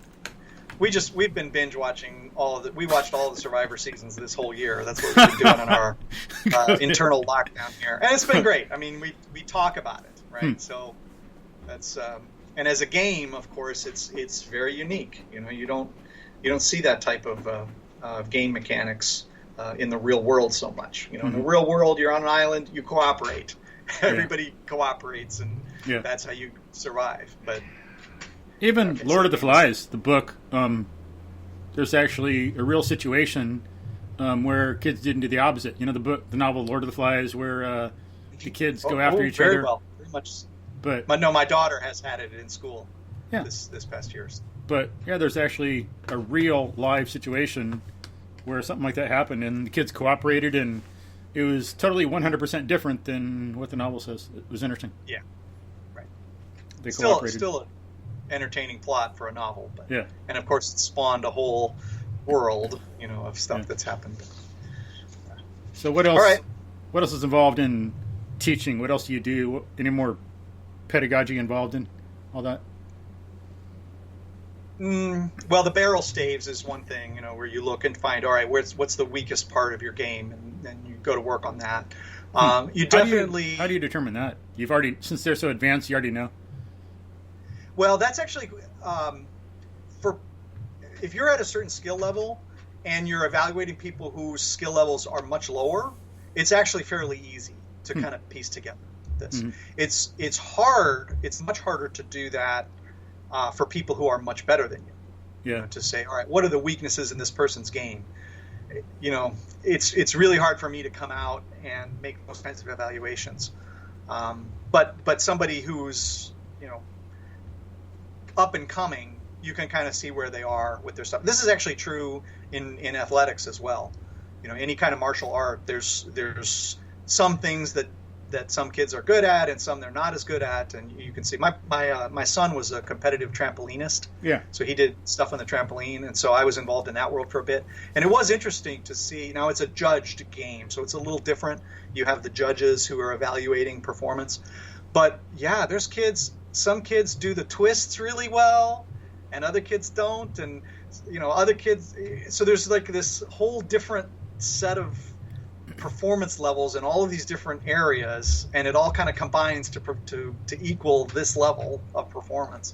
We've been binge watching we watched all the Survivor seasons this whole year. That's what we've been doing on our internal lockdown here. And it's been great. I mean, we talk about it, right? So that's and as a game, of course, it's very unique. You don't see that type of game mechanics in the real world so much. In the real world, you're on an island, you cooperate. Everybody cooperates, and that's how you survive. But even Lord of the Flies, the book, there's actually a real situation where kids didn't do the opposite. The novel Lord of the Flies, where the kids go after each other. Very much. But no, my daughter has had it in school. This past year. But there's actually a real live situation where something like that happened, and the kids cooperated, and it was totally 100% different than what the novel says. It was interesting. Yeah, right. They cooperated. Still an entertaining plot for a novel, but and of course it spawned a whole world, of stuff that's happened. So what else? All right. What else is involved in teaching? What else do you do? Any more pedagogy involved in all that? Well, the barrel staves is one thing, where you look and find, all right, what's the weakest part of your game, and then you go to work on that. You definitely. How do you determine that? You've already, since they're so advanced, you already know. Well, that's actually if you're at a certain skill level and you're evaluating people whose skill levels are much lower, it's actually fairly easy to kind of piece together this. It's hard. It's much harder to do that. For people who are much better than you, to say, all right, what are the weaknesses in this person's game? It's really hard for me to come out and make those kinds of evaluations. But somebody who's up and coming, you can kind of see where they are with their stuff. This is actually true in athletics as well. Any kind of martial art, there's some things that some kids are good at and some they're not as good at, and you can see my son was a competitive trampolinist. So he did stuff on the trampoline, and so I was involved in that world for a bit, and it was interesting to see. Now it's a judged game, so it's a little different. You have the judges who are evaluating performance, but there's some kids do the twists really well and other kids don't, and other kids, so there's like this whole different set of performance levels in all of these different areas, and it all kind of combines to equal this level of performance.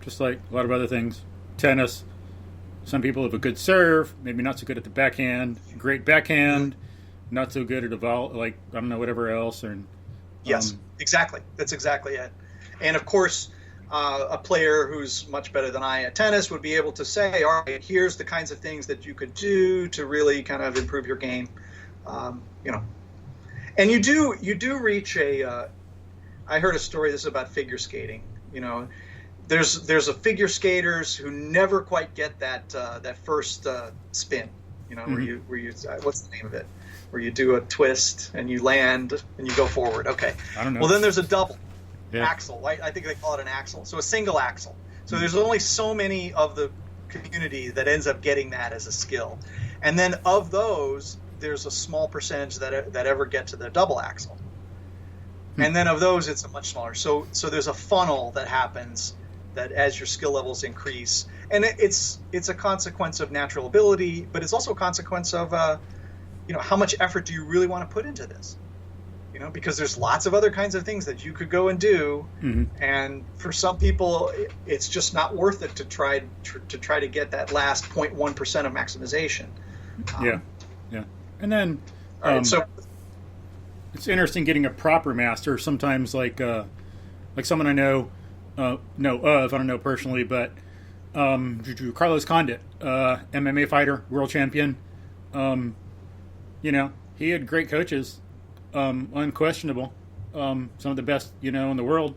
Just like a lot of other things. Tennis, some people have a good serve, maybe not so good at the backhand, great backhand, not so good at like I don't know, whatever else, or yes, exactly. That's exactly it. And of course, a player who's much better than I at tennis would be able to say, all right, here's the kinds of things that you could do to really kind of improve your game, you know. And you do reach a. I heard a story. This is about figure skating. You know, there's a figure skaters who never quite get that first spin. You know, where you what's the name of it? Where you do a twist and you land and you go forward. Okay. I don't know. Well, then there's a double axle. I think they call it an axle. So a single axle. So there's only so many of the community that ends up getting that as a skill, and then of those, there's a small percentage that ever get to the double axle. And then of those, it's a much smaller. So there's a funnel that happens that as your skill levels increase, and it's a consequence of natural ability, but it's also a consequence of you know, how much effort do you really want to put into this? You know, because there's lots of other kinds of things that you could go and do, and for some people, it's just not worth it to try to get that last 0.1% of maximization. Yeah. And then, all right, so it's interesting getting a proper master. Sometimes, like someone I know of, I don't know personally, but Carlos Condit, MMA fighter, world champion. You know, he had great coaches, unquestionable. Some of the best, you know, in the world,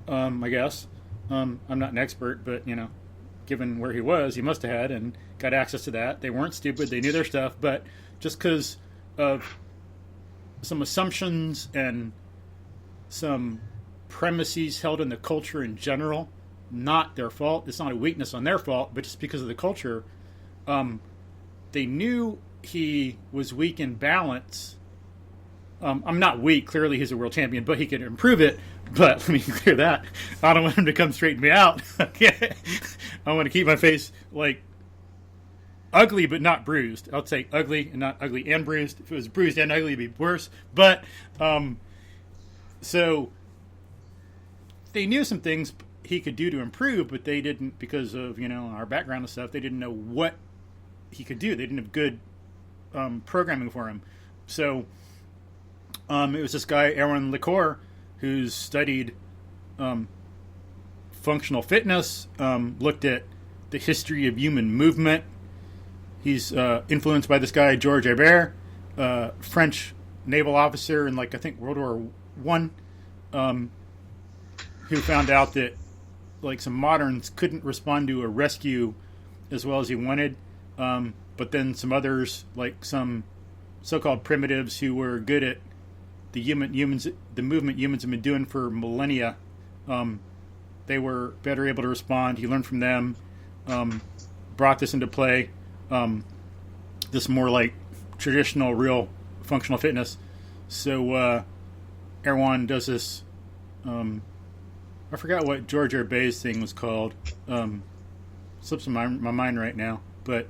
I guess. I'm not an expert, but, you know, given where he was, he must have had and got access to that. They weren't stupid. They knew their stuff. But just because of some assumptions and some premises held in the culture in general, not their fault. It's not a weakness on their fault, but just because of the culture, they knew he was weak in balance. I'm not weak. Clearly, he's a world champion, but he could improve it. But let me clear that. I don't want him to come straighten me out. Okay, I want to keep my face like ugly, but not bruised. I'll say ugly and not ugly and bruised. If it was bruised and ugly, it'd be worse. But so they knew some things he could do to improve, but they didn't, because of, you know, our background and stuff. They didn't know what he could do. They didn't have good programming for him. So it was this guy, Aaron Licor, who's studied functional fitness, looked at the history of human movement. He's influenced by this guy, George Hebert, French naval officer in, like, I think World War I, who found out that, like, some moderns couldn't respond to a rescue as well as he wanted. But then some others, like some so-called primitives who were good at the movement humans have been doing for millennia, they were better able to respond. He learned from them, brought this into play, this more like traditional, real functional fitness. So Erwan does this, I forgot what George Herbert's thing was called, slips in my mind right now, but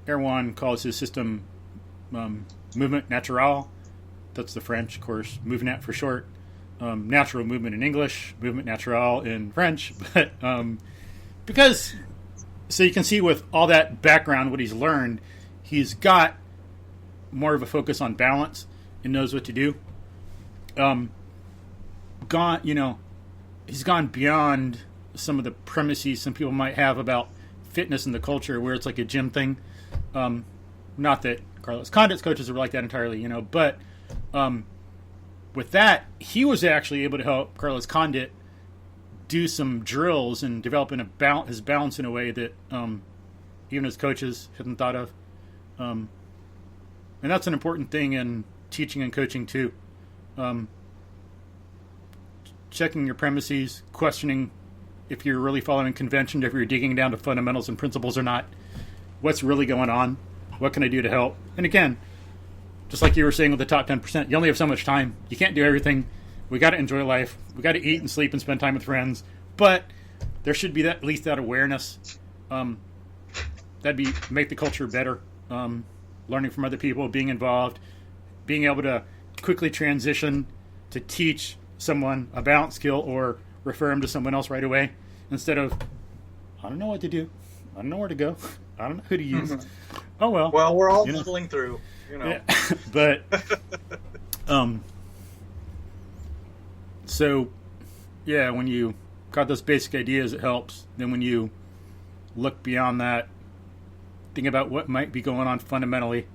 Erwan calls his system movement natural. That's the French, of course, MoveNat for short. Natural movement in English, movement natural in French. But because, so you can see with all that background, what he's learned, he's got more of a focus on balance and knows what to do. He's gone beyond some of the premises some people might have about fitness in the culture, where it's like a gym thing. Not that Carlos Condit's coaches are like that entirely, but with that, he was actually able to help Carlos Condit do some drills and develop his balance in a way that even his coaches hadn't thought of. And that's an important thing in teaching and coaching too. Checking your premises, questioning if you're really following convention, if you're digging down to fundamentals and principles or not. What's really going on? What can I do to help? And again, just like you were saying with the top 10%, you only have so much time. You can't do everything. We got to enjoy life. We got to eat and sleep and spend time with friends. But there should be at least that awareness. Make the culture better. Learning from other people, being involved, being able to quickly transition to teach someone a balance skill or refer them to someone else right away, instead of, I don't know what to do. I don't know where to go. I don't know who to use. Oh, well. Well, we're all muddling through. Yeah. But so yeah, when you got those basic ideas, it helps. Then when you look beyond that, think about what might be going on fundamentally.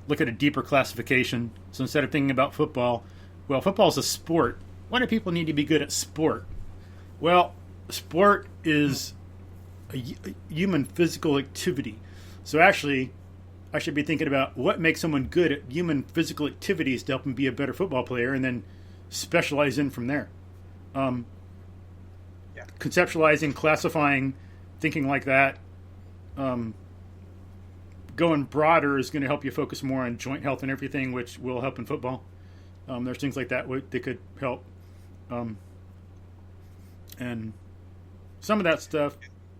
Look at a deeper classification. So instead of thinking about football, well, football is a sport. Why do people need to be good at sport? Well, sport is a human physical activity. So actually, I should be thinking about what makes someone good at human physical activities to help them be a better football player, and then specialize in from there. Conceptualizing, classifying, thinking like that. Going broader is going to help you focus more on joint health and everything, which will help in football. There's things like that that could help. And some of that stuff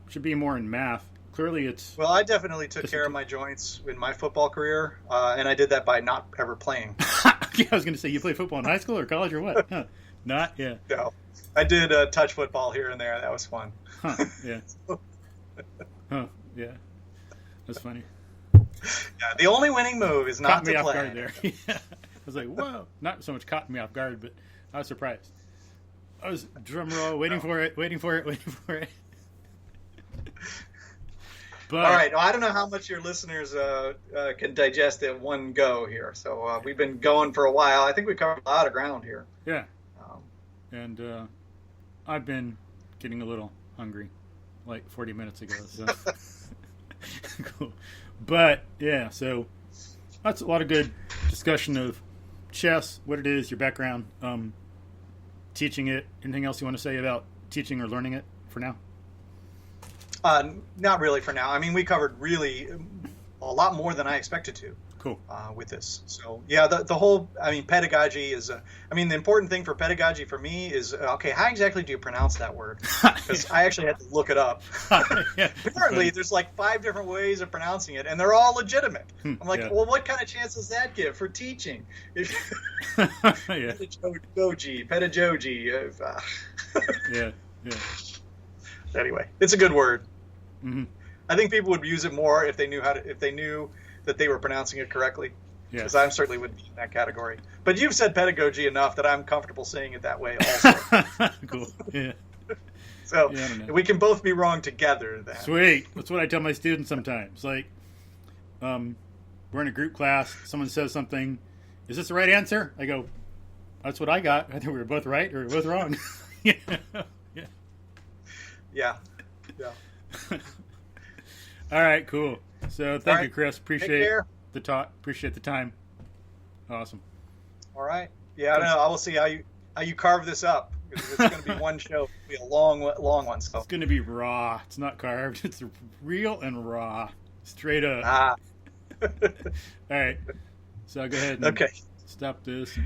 should be more in math. Clearly it's... Well, I definitely took care of my joints in my football career, and I did that by not ever playing. Yeah, I was going to say, you played football in high school or college or what? Huh. Not? Yeah. No. I did touch football here and there. That was fun. Huh, yeah. Huh, yeah. That's funny. Yeah, the only winning move is not to play. Caught me off guard there. Yeah. I was like, whoa. Not so much caught me off guard, but I was surprised. I was drum roll, waiting for it. But, all right. Well, I don't know how much your listeners can digest in one go here. So we've been going for a while. I think we covered a lot of ground here. Yeah. And I've been getting a little hungry, like 40 minutes ago. So. Cool. But yeah, so that's a lot of good discussion of chess, what it is, your background, teaching it. Anything else you want to say about teaching or learning it for now? Not really for now. I mean, we covered really a lot more than I expected to. Cool. With this. So yeah, the whole, I mean, pedagogy is, the important thing for pedagogy for me is, okay, how exactly do you pronounce that word? Because I actually had to look it up. Yeah, apparently there's like 5 different ways of pronouncing it, and they're all legitimate. I'm like, yeah. Well, what kind of chance does that give for teaching? Pedagogy. Yeah. Anyway, it's a good word. Mm-hmm. I think people would use it more if they knew that they were pronouncing it correctly. Because I certainly would be in that category. But you've said pedagogy enough that I'm comfortable saying it that way also. Cool. Yeah. So we can both be wrong together then. Sweet. That's what I tell my students sometimes. Like, we're in a group class. Someone says something. Is this the right answer? I go, that's what I got. I think we were both right or we were both wrong. Yeah. All right, cool. So thank you, Chris. Appreciate the talk. Appreciate the time. Awesome. All right. Yeah, I don't know. I will see how you carve this up. Because it's going to be one show. It'll be a long one. So it's going to be raw. It's not carved. It's real and raw. Straight up. All right. So go ahead and stop this.